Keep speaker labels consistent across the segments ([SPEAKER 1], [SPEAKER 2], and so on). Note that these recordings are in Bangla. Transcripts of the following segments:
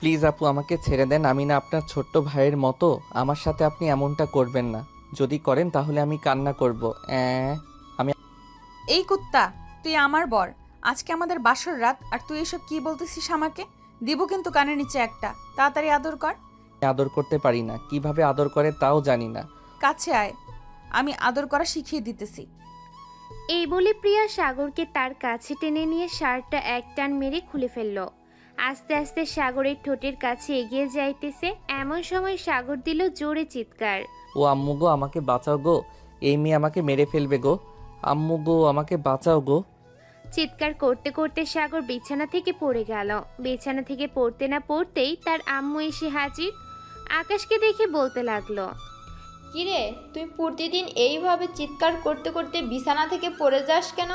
[SPEAKER 1] প্লিজ আপু আমাকে ছেড়ে দেন, আমি না আপনার ছোট্ট ভাইয়ের মতো, আমার সাথে আপনি এমনটা করবেন না। যদি করেন তাহলে আমি কান্না করব। আমি
[SPEAKER 2] এই কুত্তা, তুই আমার বর। আজকে আমাদের বাসর রাত, আর তুই এসব কি বলতেছিস আমাকে? দিব কিন্তু কানের নিচে একটা। তাড়াতাড়ি আদর কর।
[SPEAKER 1] আদর করতে পারি না, কিভাবে আদর করে তাও জানি না।
[SPEAKER 2] কাছে আয়, আমি আদর করা শিখিয়ে দিতেছি।
[SPEAKER 3] এই বলে প্রিয়া সাগরকে তার কাছে টেনে নিয়ে শার্টটা এক টান মেরে খুলে ফেলল। আস্তে আস্তে সাগরের ঠোঁটের কাছে এগিয়ে যাইতেছে, এমন সময় সাগর দিল জোরে চিৎকার।
[SPEAKER 1] ও আম্মু গো, আমাকে বাঁচাও গো, এই মেয়ে আমাকে মেরে ফেলবে গো। আম্মু গো, আমাকে বাঁচাও গো।
[SPEAKER 3] চিৎকার করতে করতে সাগর বিছানা থেকে পড়ে গেল। বিছানা থেকে পড়তে না পড়তেই তার আম্মু এসে হাজির। আকাশকে দেখে বলতে লাগলো,
[SPEAKER 4] কিরে, তুই প্রতিদিন এইভাবে চিৎকার করতে করতে বিছানা থেকে পড়ে যাস কেন?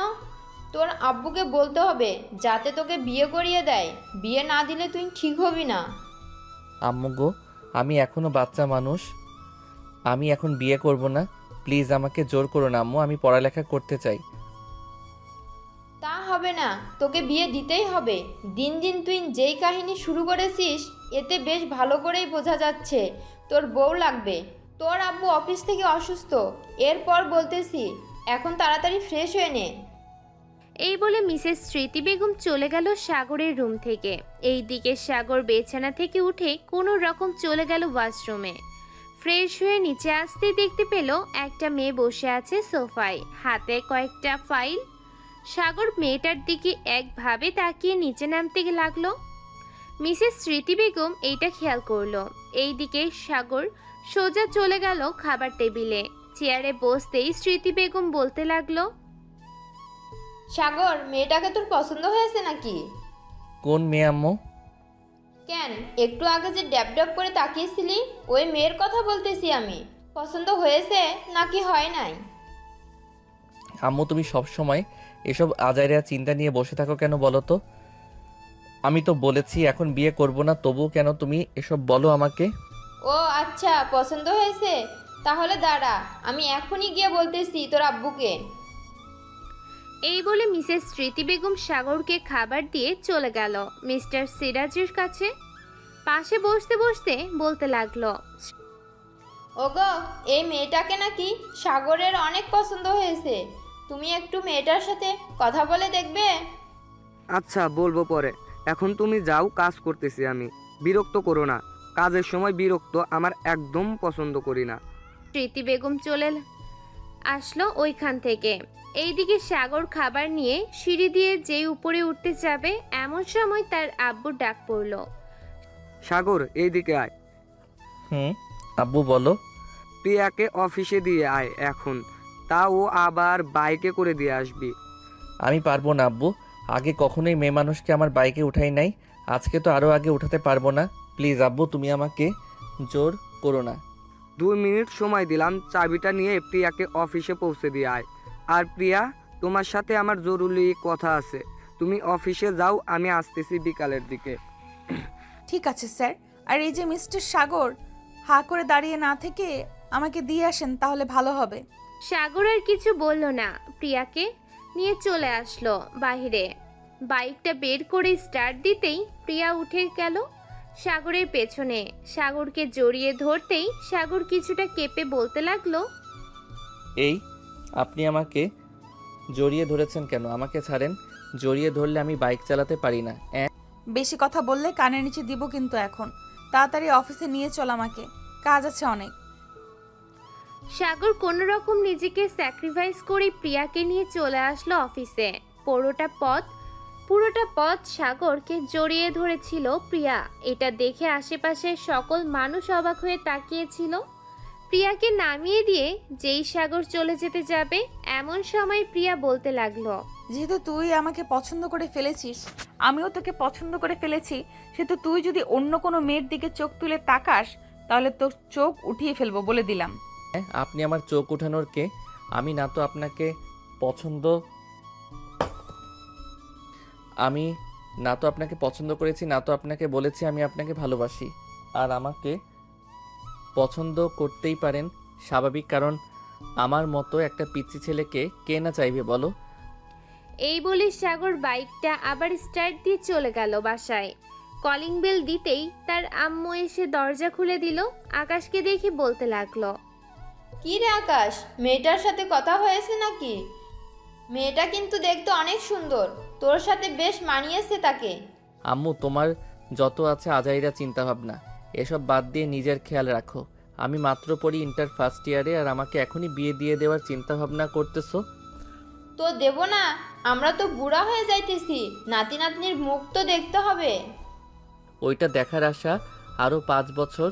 [SPEAKER 4] তোর আব্বুকে বলতে হবে যাতে তোকে বিয়ে করিয়ে দেয়। বিয়ে না দিলে তুই ঠিক হবি না।
[SPEAKER 1] আম্মু গো, আমি এখনো বাচ্চা মানুষ, আমি এখন বিয়ে করব না। প্লিজ আমাকে জোর করো না আম্মু, আমি পড়ালেখা করতে চাই।
[SPEAKER 4] তা হবে না, তোকে বিয়ে দিতেই হবে। দিন দিন তুই যেই কাহিনী শুরু করেছিস, এতে বেশ ভালো করেই বোঝা যাচ্ছে তোর বউ লাগবে। তোর আব্বু অফিস থেকে অসুস্থ, এরপর বলতেছি এখন তাড়াতাড়ি ফ্রেশ হয়ে নে।
[SPEAKER 3] এই বলে মিসেস স্মৃতি বেগম চলে গেল সাগরের রুম থেকে। এই দিকে সাগর বিছানা থেকে উঠে কোনো রকম চলে গেল ওয়াশরুমে। ফ্রেশ হয়ে নিচে আসতে দেখতে পেল একটা মেয়ে বসে আছে সোফায়, হাতে কয়েকটা ফাইল। সাগর মেয়েটার দিকে একভাবে তাকিয়ে নিচে নামতে লাগলো। মিসেস স্মৃতি বেগম এইটা খেয়াল করলো। এইদিকে সাগর সোজা চলে গেল খাবার টেবিলে। চেয়ারে বসতেই স্মৃতি বেগম বলতে লাগলো,
[SPEAKER 4] সাগর, মেয়েটাকে তোর পছন্দ হয়েছে নাকি?
[SPEAKER 1] কোন মেয়ে আম্মু?
[SPEAKER 4] কেন, একটু আগে যে ড্যাব ড্যাব করে তাকিয়েছিলি, ওই মেয়ের কথা বলতেছি আমি। পছন্দ হয়েছে নাকি হয় নাই?
[SPEAKER 1] আম্মু তুমি সব সময় এসব আজাইরা চিন্তা নিয়ে বসে থাকো কেন বলো তো? আমি তো বলেছি এখন বিয়ে করব না, তবুও কেন তুমি এসব বলো আমাকে?
[SPEAKER 4] ও আচ্ছা, পছন্দ হয়েছে। তাহলে দাঁড়া, আমি এখনই গিয়ে বলতেছি তোর আব্বুকে।
[SPEAKER 3] এই বলে মিসেস স্মৃতি বেগম সাগরকে খাবার দিয়ে চলে গেল মিস্টার সিরাজের কাছে। পাশে বসতে বসতে বলতে লাগলো,
[SPEAKER 4] ওগো, এই মেয়েটাকে নাকি সাগরের অনেক পছন্দ হয়েছে। তুমি একটু মেয়েটার সাথে কথা বলে দেখবে?
[SPEAKER 5] আচ্ছা, বলবো পরে। এখন তুমি যাও, কাজ করতেছি আমি। বিরক্ত করো না, কাজের সময় বিরক্ত আমার একদম পছন্দ করি না।
[SPEAKER 3] স্মৃতি বেগম চলে আসলো ওইখান থেকে। এইদিকে সাগর খাবার নিয়ে সিঁড়ি দিয়ে যেই উপরে উঠতে যাবে, এমন সময় তার আব্বুর ডাক পড়লো।
[SPEAKER 5] সাগর, এইদিকে আয়।
[SPEAKER 1] হুম আব্বু বলো।
[SPEAKER 5] প্রিয়াকে অফিসে দিয়ে আয় এখন, তা ও আবার বাইকে করে দিয়ে আসবি।
[SPEAKER 1] আমি পারবো না আব্বু, আগে কখনোই মেয়ে মানুষকে আমার বাইকে উঠাই নাই, আজকে তো আরও আগে উঠাতে পারবো না। প্লিজ আব্বু তুমি আমাকে জোর করো না।
[SPEAKER 5] 2 মিনিট সময় দিলাম, চাবিটা নিয়ে প্রিয়াকে অফিসে পৌঁছে দিয়ে আয়। আর প্রিয়া, তোমার সাথে আমার জরুরি কথা আছে। তুমি অফিসে যাও, আমি আসতেছি বিকালের দিকে।
[SPEAKER 2] ঠিক আছে স্যার। আর এই যে মিস্টার সাগর, হা করে দাঁড়িয়ে না থেকে আমাকে দিয়ে আসেন তাহলে ভালো হবে।
[SPEAKER 3] সাগর আর কিছু বলল না, প্রিয়াকে নিয়ে চলে আসলো বাইরে। বাইকটা বের করে স্টার্ট দিতেই প্রিয়া উঠে গেল সাগরের পেছনে। সাগরকে জড়িয়ে ধরতেই সাগর কিছুটা কেঁপে বলতে লাগলো,
[SPEAKER 1] এই আপনি আমাকে জড়িয়ে ধরেছেন কেন? আমাকে ছাড়েন, জড়িয়ে ধরলে আমি বাইক চালাতে পারি না।
[SPEAKER 2] বেশি কথা বললে কানের নিচে দিব কিন্তু এখন। তাড়াতাড়ি অফিসে নিয়ে চল আমাকে, কাজ আছে অনেক।
[SPEAKER 3] সাগর কোনো রকম নিজেকে স্যাক্রিফাইস করে প্রিয়াকে নিয়ে চলে আসলো অফিসে। পুরোটা পথ সাগরকে জড়িয়ে ধরেছিল প্রিয়া। এটা দেখে আশেপাশের সকল মানুষ অবাক হয়ে তাকিয়েছিল। প্রিয়াকে নামিয়ে দিয়ে যেই সাগর চলে যেতে যাবে, এমন সময় প্রিয়া বলতে লাগলো,
[SPEAKER 2] যেহেতু তুই আমাকে পছন্দ করে ফেলেছিস, আমিও তোকে পছন্দ করে ফেলেছি, সেহেতু তুই যদি অন্য কোনো মেয়ের দিকে চোখ তুলে তাকাস, তাহলে তোর চোখ উঠিয়ে ফেলবো বলে দিলাম।
[SPEAKER 1] আপনি আমার চোখ উঠানোর কে? আমি না তো আপনাকে পছন্দ আমি না তো আপনাকে পছন্দ করেছি, না তো আপনাকে বলেছি আমি আপনাকে ভালোবাসি। আর আমাকে পছন্দ করতেই পারেন, স্বাভাবিক, কারণ আমার মতো একটা পিচ্চি ছেলেকে কে না চাইবে বলো?
[SPEAKER 3] এই বলে সাগর বাইকটা আবার স্টার্ট দিয়ে চলে গেল বাসায়। কলিং বেল দিতেই তার আম্মু এসে দরজা খুলে দিল। আকাশকে দেখে বলতে লাগলো,
[SPEAKER 4] কি রে আকাশ, মেয়েটার সাথে কথা হয়েছে নাকি? মেয়েটা কিন্তু দেখতে অনেক সুন্দর, তোর সাথে বেশ মানিয়েছে তাকে।
[SPEAKER 1] আম্মু, তোমার যত আছে আজাইরা চিন্তাভাবনা এসব বাদ দিয়ে নিজের খেয়াল রাখো। আমি মাত্র পড়ি ইন্টার ফার্স্ট ইয়ারে, আর আমাকে এখনই বিয়ে দিয়ে দেওয়ার চিন্তাভাবনা করতেছো?
[SPEAKER 4] তো দেব না? আমরা তো বুড়া হয়ে যাইতেছি, নাতি নাতনির মুখ তো দেখতে হবে।
[SPEAKER 1] ওইটা দেখার আশা আরও 5 বছর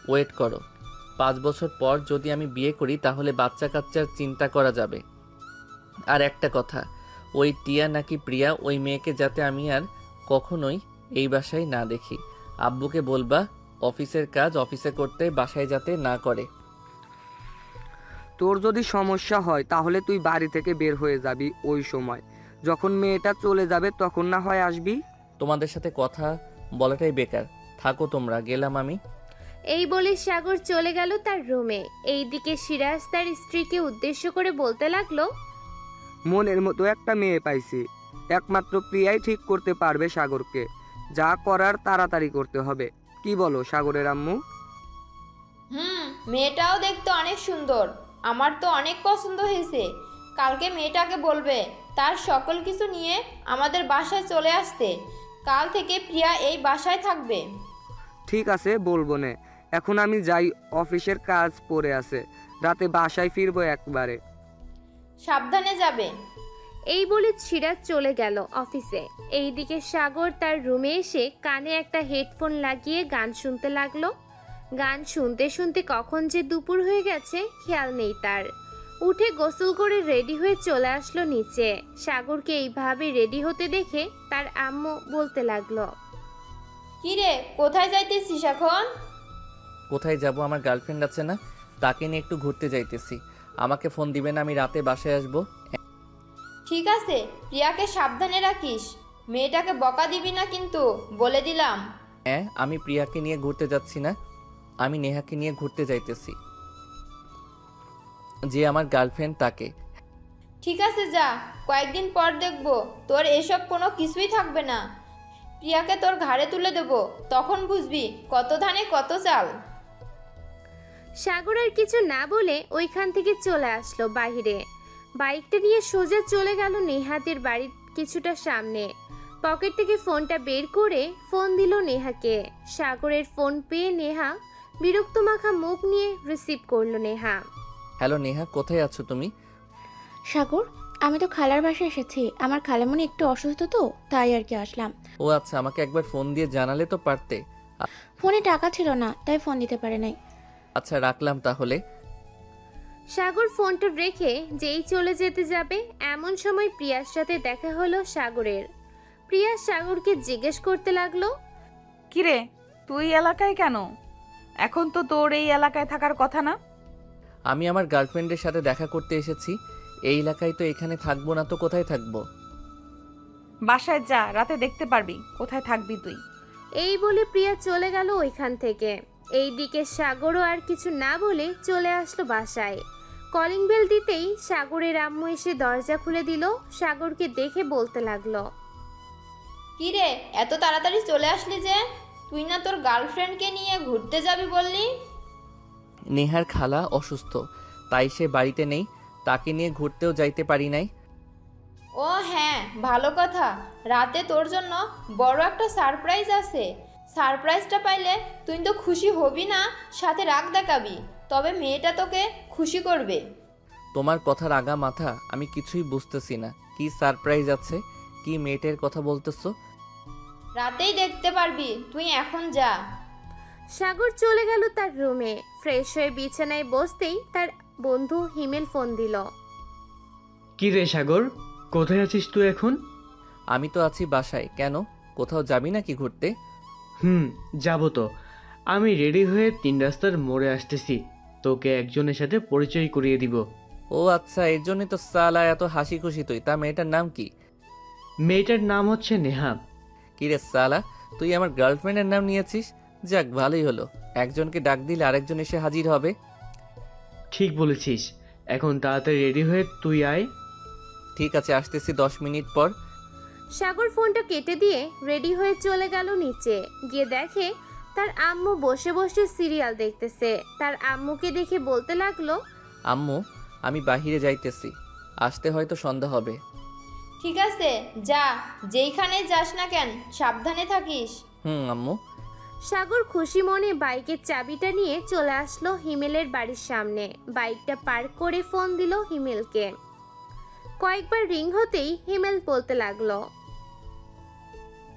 [SPEAKER 1] ওয়েট করো। 5 বছর পর যদি আমি বিয়ে করি তাহলে বাচ্চা কাচ্চার চিন্তা করা যাবে। আর একটা কথা, ওই টিয়া নাকি প্রিয়া, ওই মেয়েকে যাতে আমি আর কখনোই এই বাসায় না দেখি। আব্বুকে বলবা অফিসের কাজ অফিসে করতে, বাসায় যাতে না করে।
[SPEAKER 5] তোর যদি সমস্যা হয় তাহলে তুই বাড়ি থেকে বের হয়ে যাবি ওই সময়, যখন মেয়েটা চলে যাবে তখন না হয় আসবি।
[SPEAKER 1] তোমাদের সাথে কথা বলাটাই বেকার, থাকো তোমরা, গেলাম আমি।
[SPEAKER 3] এই বলে সাগর চলে গেল তার রুমে। এইদিকে সিরাজ তার স্ত্রীকে উদ্দেশ্য করে বলতে লাগলো,
[SPEAKER 5] মনের মতো একটা মেয়ে পাইছি, একমাত্র প্রিয়াই ঠিক করতে পারবে সাগরকে। যা করার তাড়াতাড়ি করতে হবে। কি বলো সাগরের আম্মু?
[SPEAKER 4] মেয়েটাও দেখতে অনেক সুন্দর, আমার তো অনেক পছন্দ হয়েছে। কালকে মেয়েটাকে বলবে তার সকল কিছু নিয়ে আমাদের বাসায় চলে আসতে। কাল থেকে প্রিয়া এই বাসায় থাকবে।
[SPEAKER 5] ঠিক আছে, বলবো না। এখন আমি যাই, অফিসের কাজ পড়ে আছে, রাতে বাসায় ফিরবো একবারে।
[SPEAKER 4] সাবধানে যাবে।
[SPEAKER 3] এই বলে সিরাজ চলে গেল অফিসে। এইদিকে সাগর তার রুমে এসে কানে একটা হেডফোন লাগিয়ে গান শুনতে লাগলো। গান শুনতে শুনতে কখন যে দুপুর হয়ে গেছে খেয়াল নেই তার। উঠে গোসল করে রেডি হয়ে চলে আসলো নিচে। সাগরকে এইভাবে রেডি হতে দেখে তার আম্মু বলতে লাগলো,
[SPEAKER 4] কি রে, কোথায় যাইতেছিস এখন?
[SPEAKER 1] কোথায় যাব, আমার গার্লফ্রেন্ড আছে না, তাকে নিয়ে একটু ঘুরতে যাইতেছি। আমাকে ফোন দিবেন, আমি রাতে বাসায় আসবো।
[SPEAKER 4] ঠিক আছে, প্রিয়াকে সাবধানে রাখিস। মেয়েটাকে বকা দিবি না কিন্তু, বলে দিলাম।
[SPEAKER 1] হ্যাঁ, আমি প্রিয়াকে নিয়ে ঘুরতে যাচ্ছি না, আমি নেহাকে নিয়ে ঘুরতে যাইতেছি, যে আমার গার্লফ্রেন্ড তাকে।
[SPEAKER 4] ঠিক আছে যা, কয়েকদিন পর দেখবো তোর এসব কোনো কিছুই থাকবে না। প্রিয়াকে তোর ঘাড়ে তুলে দেবো, তখন বুঝবি কত ধানে কত চাল।
[SPEAKER 3] সাগর আর কিছু না বলে ওইখান থেকে চলে আসলো বাইরে। বাইকটা নিয়ে সোজা চলে গেল নেহাদের বাড়ির কিছুটা সামনে। পকেট থেকে ফোনটা বের করে ফোন দিল নেহাকে। সাগরের ফোন পেয়ে নেহা বিরক্ত মাখা মুখ নিয়ে রিসিভ করলো নেহা।
[SPEAKER 1] হ্যালো নেহা, কোথায় আছো তুমি?
[SPEAKER 6] সাগর, আমি তো খালার বাসায় এসেছি। আমার খালামণি একটু অসুস্থ তো, তাই আর কি আসলাম।
[SPEAKER 1] ও আচ্ছা, আমাকে একবার ফোন দিয়ে জানালে তো পারতে।
[SPEAKER 6] ফোনে টাকা ছিল না, তাই ফোন দিতে পারে নাই।
[SPEAKER 1] আচ্ছা, রাখলাম তাহলে।
[SPEAKER 3] সাগর ফোনটা রেখে যেই চলে যেতে যাবে এমন সময় প্রিয়ার সাথে দেখা হলো সাগরের। প্রিয়া সাগরকে জিজ্ঞেস করতে লাগলো,
[SPEAKER 2] কিরে, তুই এলাকায় কেন? এখন তো তোর এই এলাকায় থাকার কথা না।
[SPEAKER 1] আমি আমার গার্লফ্রেন্ডের সাথে দেখা করতে এসেছি। এই এলাকায় তো, এখানে থাকবো না তো কোথায় থাকবো?
[SPEAKER 2] বাসায় যা, রাতে দেখতে পারবি কোথায় থাকবি তুই।
[SPEAKER 3] এই বলে প্রিয়া চলে গেল ওইখান থেকে। এইদিকে সাগরও আর কিছু না বলে চলে আসলো বাসায়। কলিং বেল দিতেই সাগরের আম্মু এসে দরজা খুলে দিল। সাগরকে দেখে বলতে লাগলো,
[SPEAKER 4] কি রে, এত তাড়াতাড়ি চলে আসলি যে? তুই না তোর গার্লফ্রেন্ডকে নিয়ে ঘুরতে যাবি বললি?
[SPEAKER 1] নেহার খালা অসুস্থ, তাই সে বাড়িতে নেই, তাকে নিয়ে ঘুরতেও যাইতে পারি নাই।
[SPEAKER 4] ও হ্যাঁ, ভালো কথা। রাতে তোর জন্য বড় একটা সারপ্রাইজ আছে। সারপ্রাইজটা পাইলে তুই তো খুশি হবি না, সাথে রাগ দেখাবি, তবে মেয়েটা তোকে খুশি করবে।
[SPEAKER 1] তোমার কথার আগা মাথা আমি কিছুই বুঝতেছি না। কি সারপ্রাইজ আছে? কি মেয়েটের কথা বলতেছো?
[SPEAKER 4] রাতেই দেখতে পারবি, তুই এখন যা।
[SPEAKER 3] সাগর চলে গেল তার রুমে। ফ্রেশ হয়ে বিছানায় বসতেই তার বন্ধু হিমেল ফোন দিল।
[SPEAKER 7] কি রে সাগর, কোথায় আছিস তুই এখন?
[SPEAKER 1] আমি তো আছি বাসায়। কেন, কোথাও যাবি নাকি ঘুরতে?
[SPEAKER 7] যাব তো। আমি রেডি হয়ে 3 রাস্তার মোড়ে আসতেছি, তোকে একজনের সাথে পরিচয় করিয়ে দিব।
[SPEAKER 1] ও আচ্ছা, এর জন্যই তো সালা এত হাসি খুশি তুই। তা মেয়েটার নাম কি?
[SPEAKER 7] মেয়েটার নাম হচ্ছে নেহা।
[SPEAKER 1] কি রে সালা, তুই আমার গার্লফ্রেন্ডের নাম নিয়েছিস? যাক, ভালোই হলো, একজনকে ডাক দিলে আরেকজন এসে হাজির হবে।
[SPEAKER 7] ঠিক বলেছিস, এখন তাড়াতাড়ি রেডি হয়ে তুই আয়।
[SPEAKER 1] ঠিক আছে, আসতেছি 10 মিনিট পর।
[SPEAKER 3] সাগর ফোনটা কেটে দিয়ে রেডি হয়ে চলে গেল নিচে। গিয়ে দেখে তার আম্মু বসে বসে সিরিয়াল দেখতেছে। তার আম্মুকে দেখে বলতে লাগলো,
[SPEAKER 1] আম্মু, আমি বাহিরে যাইতেছি, আসতে হয়তো সন্ধ্যা হবে।
[SPEAKER 4] ঠিক আছে, যা, যেইখানে যাস না কেন সাবধানে থাকিস।
[SPEAKER 1] আম্মু।
[SPEAKER 3] সাগর খুশি মনে বাইকের চাবিটা নিয়ে চলে আসলো হিমেলের বাড়ির সামনে। বাইকটা পার্ক করে ফোন দিল হিমেলকে। কয়েকবার রিং হতেই হিমেল বলতে লাগলো,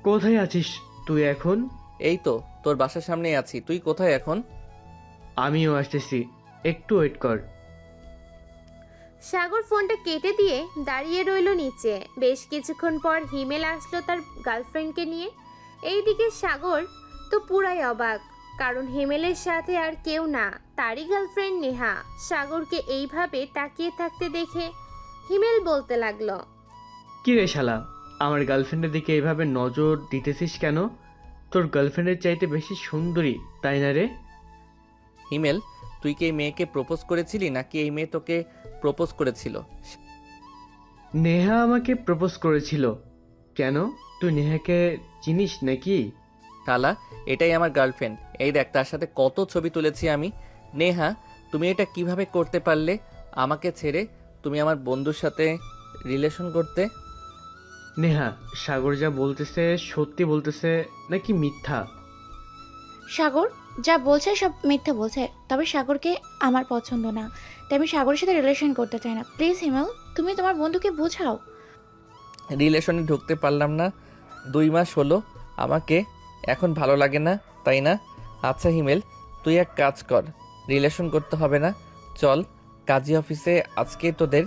[SPEAKER 7] কোথায় আছিস তুই এখন?
[SPEAKER 1] এই তো তোর বাসার সামনেই আছি, তুই কোথায় এখন?
[SPEAKER 7] আমিও আসতেছি, একটু ওয়েট কর।
[SPEAKER 3] সাগর ফোনটা কেটে দিয়ে দাঁড়িয়ে রইল নিচে। বেশ কিছুক্ষণ পর হিমেল আসলো তার গার্লফ্রেন্ডকে নিয়ে। এইদিকে সাগর তো পুরাই অবাক, কারণ হিমেলের সাথে আর কেউ না, তারই গার্লফ্রেন্ড নেহা। সাগরকে এইভাবে তাকিয়ে থাকতে দেখে হিমেল বলতে লাগলো,
[SPEAKER 7] কি রে শালা, আমার গার্লফ্রেন্ডের দিকে এইভাবে নজর দিতেছিস কেন? তোর গার্লফ্রেন্ডের চাইতে বেশি সুন্দরী, তাই না রে?
[SPEAKER 1] হিমেল, তুই কি এই মেয়েকে প্রপোজ করেছিলি নাকি এই মেয়ে তোকে প্রপোজ করেছিল?
[SPEAKER 7] নেহা আমাকে প্রপোজ করেছিল। কেন, তুই নেহাকে চিনিস নাকি?
[SPEAKER 1] শালা, এটাই আমার গার্লফ্রেন্ড। এই দেখ, তার সাথে কত ছবি তুলেছি আমি। নেহা, তুমি এটা কিভাবে করতে পারলে? আমাকে ছেড়ে তুমি আমার বন্ধুর সাথে রিলেশন করতে?
[SPEAKER 7] নেহা, সাগর যা বলতেছে সত্যি বলতেছে নাকি মিথ্যা?
[SPEAKER 6] সাগর যা বলছে সব মিথ্যা বলছে, তবে সাগরকে আমার পছন্দ না, তাই আমি সাগরের সাথে রিলেশন করতে চাই না। প্লিজ হিমেল, তুমি তোমার বন্ধুকে বোঝাও।
[SPEAKER 1] রিলেশনে ঢুকতে পারলাম না, 2 মাস হলো। আমাকে এখন ভালো লাগে না, তাই না? আচ্ছা হিমেল, তুই এক কাজ কর, রিলেশন করতে হবে না, চল কাজী অফিসে আজকে তোদের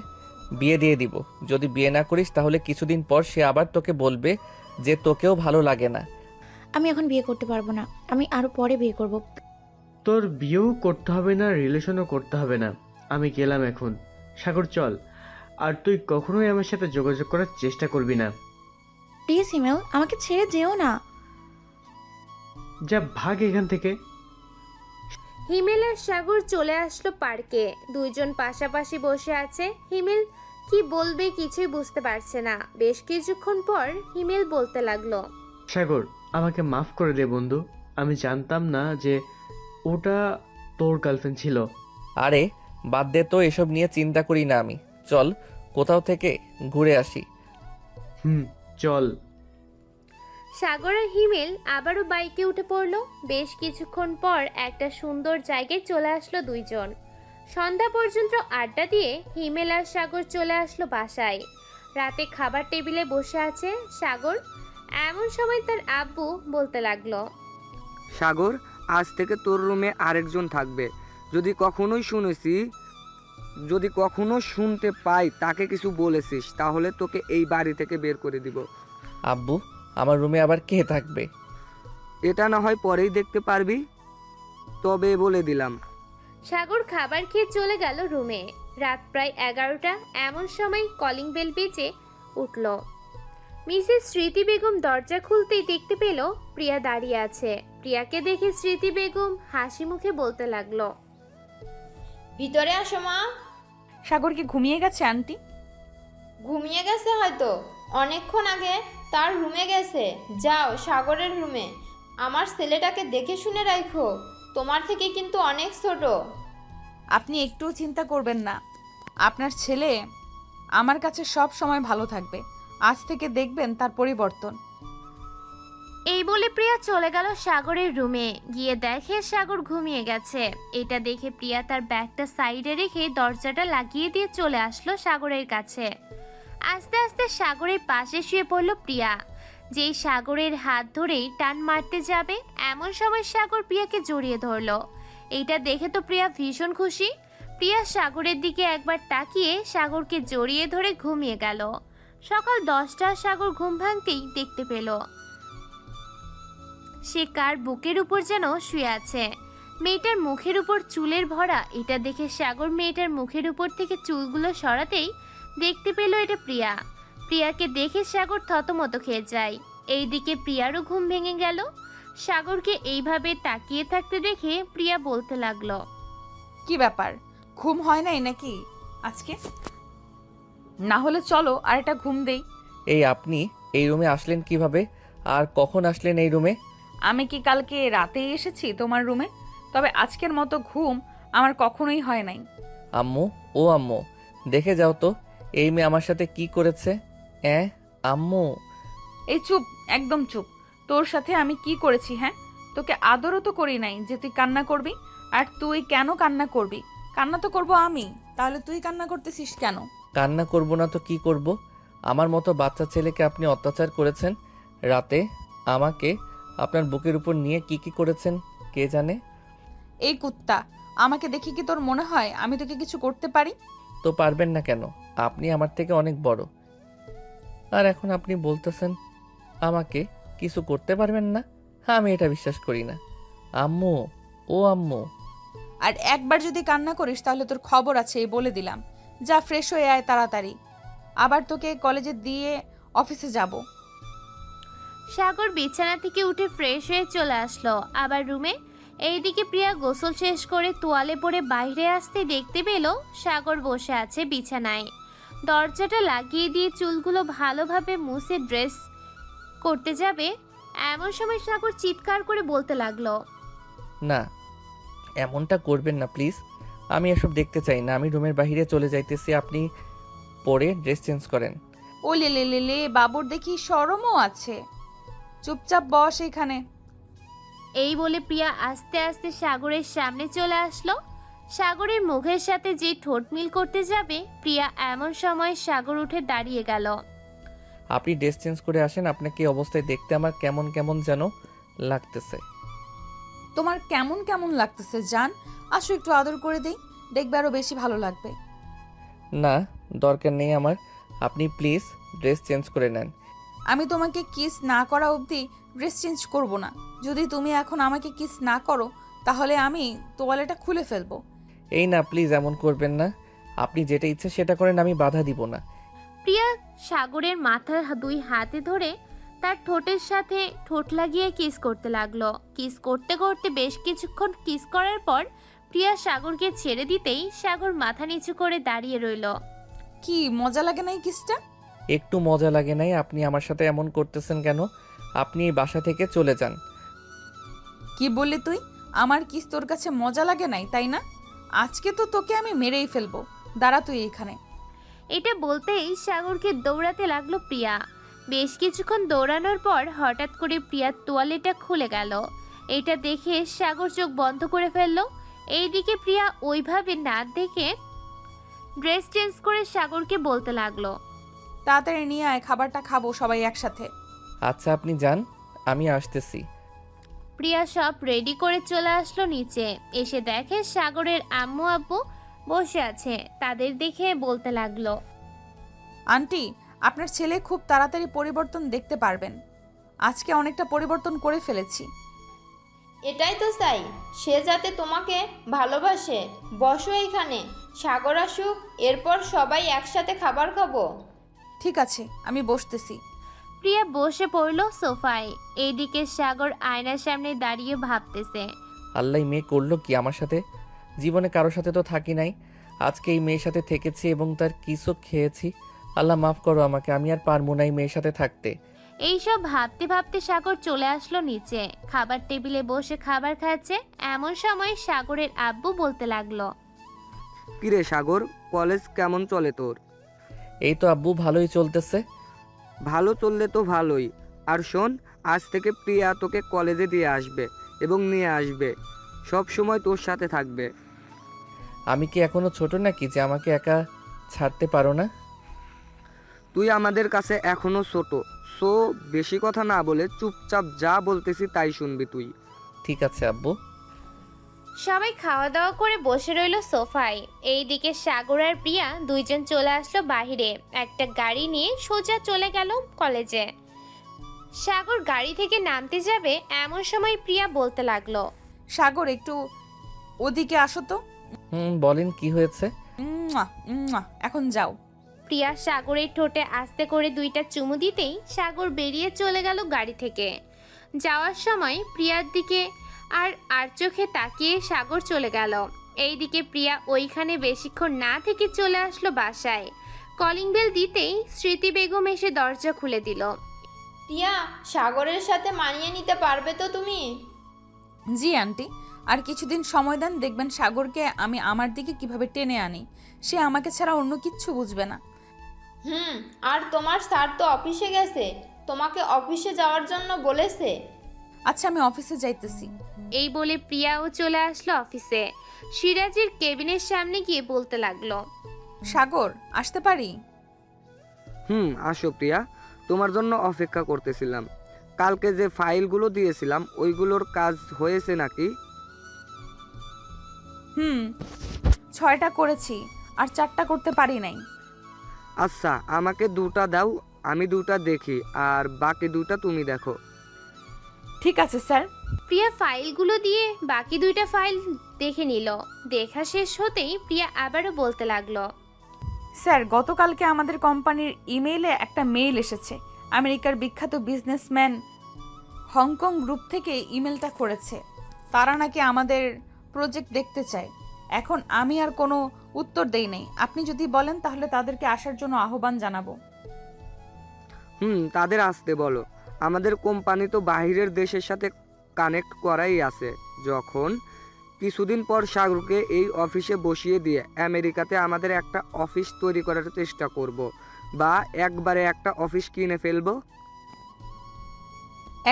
[SPEAKER 1] বিয়ে দিয়ে দিব। যদি বিয়ে না করিস তাহলে কিছুদিন পর সে আবার তোকে বলবে যে তোকেও ভালো লাগে না।
[SPEAKER 6] আমি এখন বিয়ে করতে পারবো না, আমি আরো পরে বিয়ে করব।
[SPEAKER 7] তোর বিয়েও করতে হবে না, রিলেশনও করতে হবে না, আমি গেলাম এখন। সাগর চল, আর তুই কখনোই আমার সাথে যোগাযোগ করার চেষ্টা করবি না।
[SPEAKER 6] প্লিজ হিমেল, আমাকে ছেড়ে যেও না।
[SPEAKER 7] যা, ভাগ এখান থেকে।
[SPEAKER 3] হিমেল আর সাগর চলে আসলো পার্কে। দুইজন পাশাপাশি বসে আছে। হিমেল কি বলবে কিছুই বুঝতে পারছে না। বেশ কিছুক্ষণ পর হিমেল বলতে লাগলো,
[SPEAKER 7] সাগর, আমাকে মাফ করে দে বন্ধু, আমি জানতাম না যে ওটা তোর গার্লফ্রেন্ড ছিল।
[SPEAKER 1] আরে বাদ দে তো, এসব নিয়ে চিন্তা করি না আমি। চল কোথাও থেকে ঘুরে আসি।
[SPEAKER 7] চল।
[SPEAKER 3] সাগর আর হিমেল আবারও বাইকে উঠে পড়লো। বেশ কিছুক্ষণ পর একটা সুন্দর জায়গায় চলে আসলো দুইজন। সন্ধ্যা পর্যন্ত আড্ডা দিয়ে হিমেল আর সাগর চলে আসলো বাসায়। রাতে খাবার টেবিলে বসে আছে সাগর। এমন সময় তার আব্বু বলতে লাগলো,
[SPEAKER 5] সাগর, আজ থেকে তোর রুমে আরেকজন থাকবে। যদি কখনো শুনতে পাই তাকে কিছু বলেছিস তাহলে তোকে এই বাড়ি থেকে বের করে দিব।
[SPEAKER 1] আব্বু, আমার রুমে আবার কে থাকবে?
[SPEAKER 5] এটা না হয় পরেই দেখতে পারবি, তবে বলে দিলাম।
[SPEAKER 3] সাগর খাবার খেয়ে চলে গেল রুমে। রাত প্রায় 11টা। এমন সময় কলিং বেল বেজে উঠল। মিসেস স্মৃতি বেগম দরজা খুলতেই দেখতে পেল প্রিয়া দাঁড়িয়ে আছে। প্রিয়াকে দেখে স্মৃতি বেগম হাসি মুখে বলতে লাগলো,
[SPEAKER 4] ভিতরে আসো মা।
[SPEAKER 2] সাগর কি ঘুমিয়ে গেছে আন্টি?
[SPEAKER 4] ঘুমিয়ে গেছে হয়তো, অনেকক্ষণ আগে তার রুমে গেছে। যাও সাগরের রুমে। আমার ছেলেটাকে দেখে শুনে রাখো, তোমার থেকে কিন্তু অনেক ছোট।
[SPEAKER 2] আপনি একটুও চিন্তা করবেন না, আপনার ছেলে আমার কাছে সব সময় ভালো থাকবে। আজ থেকে দেখবেন তার পরিবর্তন।
[SPEAKER 3] এই বলে প্রিয়া চলে গেল সাগরের রুমে। গিয়ে দেখে সাগর ঘুমিয়ে গেছে। এটা দেখে প্রিয়া তার ব্যাগটা সাইডে রেখে দরজাটা লাগিয়ে দিয়ে চলে আসলো সাগরের কাছে। আস্তে আস্তে সাগরের পাশে শুয়ে পড়ল প্রিয়া। যেই সাগরের হাত ধরেই টান মারতে যাবে, এমন সময় সাগর প্রিয়াকে জড়িয়ে ধরলো। এইটা দেখে তো প্রিয়া ভীষণ খুশি। প্রিয়া সাগরের দিকে একবার তাকিয়ে সাগরকে জড়িয়ে ধরে ঘুমিয়ে গেল। সকাল 10টা। সাগর ঘুম ভাঙতেই দেখতে পেল সে কার বুকের উপর যেন শুয়ে আছে। মেয়েটার মুখের উপর চুলের ভরা। এটা দেখে সাগর মেয়েটার মুখের উপর থেকে চুলগুলো সরাতেই দেখতে পেল এটা প্রিয়া। প্রিয়াকে দেখে সাগর থতমত খেয়ে যায়। এইদিকে প্রিয়ারও ঘুম ভেঙে গেল। সাগরকে এইভাবে তাকিয়ে থাকতে দেখে প্রিয়া বলতে লাগলো,
[SPEAKER 2] কি ব্যাপার, ঘুম হয় নাই নাকি আজকে? না হলে চলো আর একটা ঘুম দেই।
[SPEAKER 1] এই আপনি এই রুমে আসলেন কিভাবে আর কখন আসলেন এই রুমে?
[SPEAKER 2] আমি কি কালকে রাতেই এসেছি তোমার রুমে? তবে আজকের মতো ঘুম আমার কখনোই হয় নাই।
[SPEAKER 1] আম্মু, ও আম্মু, দেখে যাও তো এই মেয়ে আমার সাথে কি করেছে। আম্মু।
[SPEAKER 2] এই চুপ, একদম চুপ। তোর সাথে আমি কি করেছি? হ্যাঁ, তোকে আদরও তো করি নাই যে তুই কান্না করবি। আর তুই কেন কান্না করবি? কান্না তো করব আমি, তাহলে তুই কান্না করতেছিস কেন?
[SPEAKER 1] কান্না করব না তো কি করব? আমার মতো বাচ্চা ছেলেকে আপনি অত্যাচার করেছেন। রাতে আমাকে আপনার বুকের উপর নিয়ে কি কি করেছেন কে জানে।
[SPEAKER 2] এই কুত্তা, আমাকে দেখি কি তোর মনে হয় আমি তোকে কিছু করতে পারি?
[SPEAKER 1] তো পারবেন না কেন? আপনি আমার থেকে অনেক বড়। আর এখন আপনি বলতেছেন আমাকে কিছু করতে পারবেন না? হ্যাঁ, আমি এটা বিশ্বাস করি না। আম্মু, ও আম্মু।
[SPEAKER 2] আর একবার যদি কান্না করিস তাহলে তোর খবর আছে, এই বলে দিলাম। যা, ফ্রেশ হয়ে আয় তাড়াতাড়ি, আবার তোকে কলেজে দিয়ে অফিসে যাব।
[SPEAKER 3] সাগর বিছানা থেকে উঠে ফ্রেশ হয়ে চলে আসলো আবার রুমে। এইদিকে প্রিয়া গোসল শেষ করে তোয়ালে পরে বাইরে আসতে দেখতে পেল সাগর বসে আছে বিছানায়। দরজাটা লাগিয়ে দিয়ে চুলগুলো ভালোভাবে মুছে ড্রেস করতে যাবে এমন সময় সাগর চিৎকার করে বলতে লাগলো,
[SPEAKER 1] না, এমনটা করবেন না প্লিজ। আমি এসব দেখতে চাই না। আমি রুমের বাইরে চলে যাইতেছি, আপনি পরে ড্রেস চেঞ্জ করেন।
[SPEAKER 2] ও লে লে লে লে, বাবুর দেখি শরমও আছে। চুপচাপ বস এখানে।
[SPEAKER 3] এই বলে প্রিয়া আস্তে আস্তে সাগরের সামনে চলে আসলো। সাগরের মুখের সাথে যে ঠোঁট মিল করতে যাবে প্রিয়া এমন সময় সাগর উঠে দাঁড়িয়ে গেল।
[SPEAKER 1] আপনি ড্রেস চেঞ্জ করে আসেন, আপনাকে এই অবস্থায় দেখতে আমার কেমন কেমন যেন লাগতেছে।
[SPEAKER 2] তোমার কেমন কেমন লাগতেছে জান? আসো একটু আদর করে দেই, দেখবে আরো বেশি ভালো লাগবে।
[SPEAKER 1] না, দরকার নেই আমার। আপনি প্লিজ ড্রেস চেঞ্জ করে নেন।
[SPEAKER 2] আমি তোমাকে কিস না করা অবধি ড্রেস চেঞ্জ করব না। যদি তুমি এখন আমাকে কিস না করো তাহলে আমি তোয়ালেটা খুলে ফেলবো।
[SPEAKER 1] এই না, প্লিজ এমন করবেন না। আপনি যেটা ইচ্ছে সেটা করেন, আমি বাধা দিব না।
[SPEAKER 3] প্রিয়া সাগরের মাথার দুই হাতে ধরে তার ঠোঁটের সাথে ঠোঁট লাগিয়ে কিস করতে লাগলো। কিস করতে করতে বেশ কিছুক্ষণ কিস করার পর প্রিয়া সাগরকে ছেড়ে দিতেই সাগর মাথা নিচু করে দাঁড়িয়ে রইল।
[SPEAKER 2] কি মজা লাগে না এই কিসটা?
[SPEAKER 1] একটু মজা লাগে নাই। আপনি আমার সাথে এমন করতেছেন কেন? আপনি এই বাসা থেকে চলে যান।
[SPEAKER 2] কি বললি তুই? আমার কিস তোর কাছে মজা লাগে নাই, তাই না? আজকে তো তোকে আমি মেরেই ফেলবো। দাঁড়া তুই এখানে।
[SPEAKER 3] এটা বলতেই সাগরকে দৌড়াতে লাগলো প্রিয়া। বেশ কিছুক্ষণ দৌড়ানোর পর হঠাৎ করে প্রিয়ার তোয়ালেটা খুলে গেল। এটা দেখে সাগর চোখ বন্ধ করে ফেললো। এইদিকে প্রিয়া ওইভাবে না দেখে ড্রেস চেঞ্জ করে সাগরকে বলতে লাগলো,
[SPEAKER 2] তাড়াতাড়ি নিয়ে আয়, খাবারটা খাবো সবাই একসাথে।
[SPEAKER 1] আচ্ছা, আপনি যান, আমি আসতেছি।
[SPEAKER 3] প্রিয়া সব রেডি করে চলে আসলো নিচে। এসে দেখে সাগরের আম্মু আব্বু বসে আছে। তাদের দেখে বলতে লাগলো,
[SPEAKER 2] আন্টি, আপনার ছেলে খুব তাড়াতাড়ি পরিবর্তন দেখতে পারবেন। আজকে অনেকটা পরিবর্তন করে ফেলেছি।
[SPEAKER 4] এটাই তো চাই, সে যাতে তোমাকে ভালোবাসে। বসো এইখানে, সাগর আসুক, এরপর সবাই একসাথে খাবার খাবো।
[SPEAKER 2] ঠিক আছে, আমি বসতেছি।
[SPEAKER 3] প্রিয়া বসে পড়লো সোফায়। এইদিকে সাগর আয়নার সামনে দাঁড়িয়ে ভাবতেছে,
[SPEAKER 1] আল্লাহ, এই মেয়ে করলো কি আমার সাথে? জীবনে কারোর সাথে তো থাকি নাই, আজকে এই মেয়ের সাথে থেকেছি এবং তার কিসও খেয়েছি। আল্লাহ মাফ করো আমাকে, আমি আর পারবো না এই মেয়ের সাথে থাকতে।
[SPEAKER 3] এইসব ভাবতে ভাবতে সাগর চলে আসলো নিচে। খাবার টেবিলে বসে খাবার খাচ্ছে এমন সময় সাগরের আব্বু বলতে লাগলো,
[SPEAKER 5] কিরে সাগর, কলেজ কেমন চলে তোর?
[SPEAKER 1] এই তো আব্বু, ভালোই চলতেছে।
[SPEAKER 5] ভালো চললে তো ভালোই। আর শোন, আজ থেকে প্রিয়া তোকে কলেজে দিয়ে আসবে এবং নিয়ে আসবে, সব সময় তোর সাথে থাকবে।
[SPEAKER 1] আমি কি এখনো ছোট নাকি যে আমাকে একা ছাড়তে পারো না?
[SPEAKER 5] তুই আমাদের কাছে এখনো ছোট, সো বেশি কথা না বলে চুপচাপ যা বলতেছি তাই শুনবি তুই।
[SPEAKER 1] ঠিক আছে আব্বু।
[SPEAKER 3] সবাই খাওয়া দাওয়া করে বসে রইল সোফায়। এইদিকে সাগর আর প্রিয়া দুইজন চলে আসলো বাহিরে। একটা গাড়ি নিয়ে সোজা চলে গেল কলেজে। সাগর গাড়ি থেকে নামতে যাবে এমন সময় প্রিয়া বলতে লাগলো,
[SPEAKER 2] সাগর, একটু ওদিকে আসো তো।
[SPEAKER 1] বলেন কি হয়েছে?
[SPEAKER 2] মুয়া, মুয়া, এখন যাও।
[SPEAKER 3] প্রিয়া সাগরের ঠোঁটে আস্তে করে দুইটা চুমু দিতেই সাগর বেরিয়ে চলে গেল গাড়ি থেকে। যাওয়ার সময় প্রিয়ার দিকে আর চোখে তাকিয়ে সাগর চলে গেল। এইদিকে প্রিয়া ওইখানে বেশিক্ষণ না থেকে চলে আসলো বাসায়। কলিং বেল দিতেই স্মৃতি বেগম এসে দরজা খুলে দিল।
[SPEAKER 4] টিয়া, সাগরের সাথে মানিয়ে নিতে পারবে তো তুমি?
[SPEAKER 2] জি আন্টি, আর কিছুদিন সময় দেন, দেখবেন সাগরকে আমি আমার দিকে কিভাবে টেনে আনি। সে আমাকে ছাড়া অন্য কিচ্ছু বুঝবে না।
[SPEAKER 4] আর তোমার স্যার তো অফিসে গেছে, তোমাকে অফিসে যাওয়ার জন্য বলেছে।
[SPEAKER 2] আচ্ছা, আমি অফিসে যাইতেছি।
[SPEAKER 3] এই বলে প্রিয়াও চলে আসলো অফিসে। সিরাজের কেবিনের সামনে গিয়ে বলতে লাগলো,
[SPEAKER 2] সাগর, আসতে পারি?
[SPEAKER 5] আসো প্রিয়া, তোমার জন্য অপেক্ষা করতেছিলাম। কালকে যে ফাইলগুলো দিয়েছিলাম ওইগুলোর কাজ হয়েছে নাকি?
[SPEAKER 2] 6টা করেছি, আর 4টা করতে পারি নাই।
[SPEAKER 5] আচ্ছা, আমাকে 2টা দাও, আমি 2টা দেখি, আর বাকি 2টা তুমি দেখো।
[SPEAKER 2] ঠিক আছে স্যার।
[SPEAKER 3] প্রিয়া ফাইলগুলো দিয়ে বাকি 2টা ফাইল দেখে নিল। দেখা শেষ হতেই প্রিয়া আবারও বলতে লাগলো,
[SPEAKER 2] স্যার, গতকালকে আমাদের কোম্পানির ইমেইলে একটা মেইল এসেছে। আমেরিকার বিখ্যাত বিজনেসম্যান হংকং গ্রুপ থেকে ইমেলটা করেছে। তারা নাকি আমাদের প্রজেক্ট দেখতে চায়। এখন আমি আর কোনো উত্তর দেই নাই। আপনি যদি বলেন তাহলে তাদেরকে আসার জন্য আহ্বান জানাবো।
[SPEAKER 5] তাদের আসতে বলো। আমাদের কোম্পানি তো বাইরের দেশের সাথে কানেক্ট করাই আছে। যখন কিছুদিন পর সাগরকে এই অফিসে বসিয়ে দিয়ে আমেরিকাতে আমাদের একটা অফিস তৈরি করার চেষ্টা করব, বা একবারে একটা অফিস কিনে ফেলবো।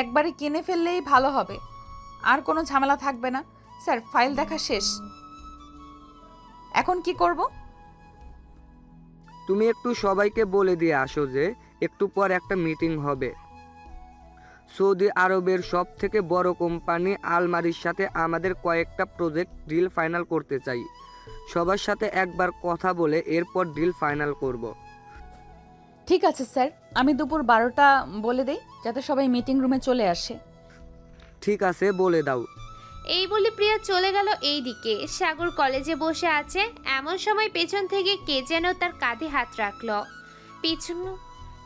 [SPEAKER 2] একবারে কিনে ফেললেই ভালো হবে, আর কোনো ঝামেলা থাকবে না। স্যার, ফাইল দেখা শেষ, এখন কি করব?
[SPEAKER 5] তুমি একটু সবাইকে বলে দিয়ে আসো যে একটু পর একটা মিটিং হবে। সৌদি আরবের সব থেকে বড় কোম্পানি আলমারির সাথে আমাদের কয়েকটা প্রজেক্ট ডিল ফাইনাল করতে চাই। সবার সাথে একবার কথা বলে এরপর ডিল ফাইনাল করব।
[SPEAKER 2] ঠিক আছে স্যার, আমি দুপুর 12টা বলে দেই যাতে সবাই মিটিং রুমে চলে আসে।
[SPEAKER 5] ঠিক আছে, বলে দাও।
[SPEAKER 3] এই বলে প্রিয়া চলে গেল এই দিকে। সাগর কলেজে বসে আছে। এমন সময় পেছন থেকে কে যেন তার কাঁধে হাত রাখলো।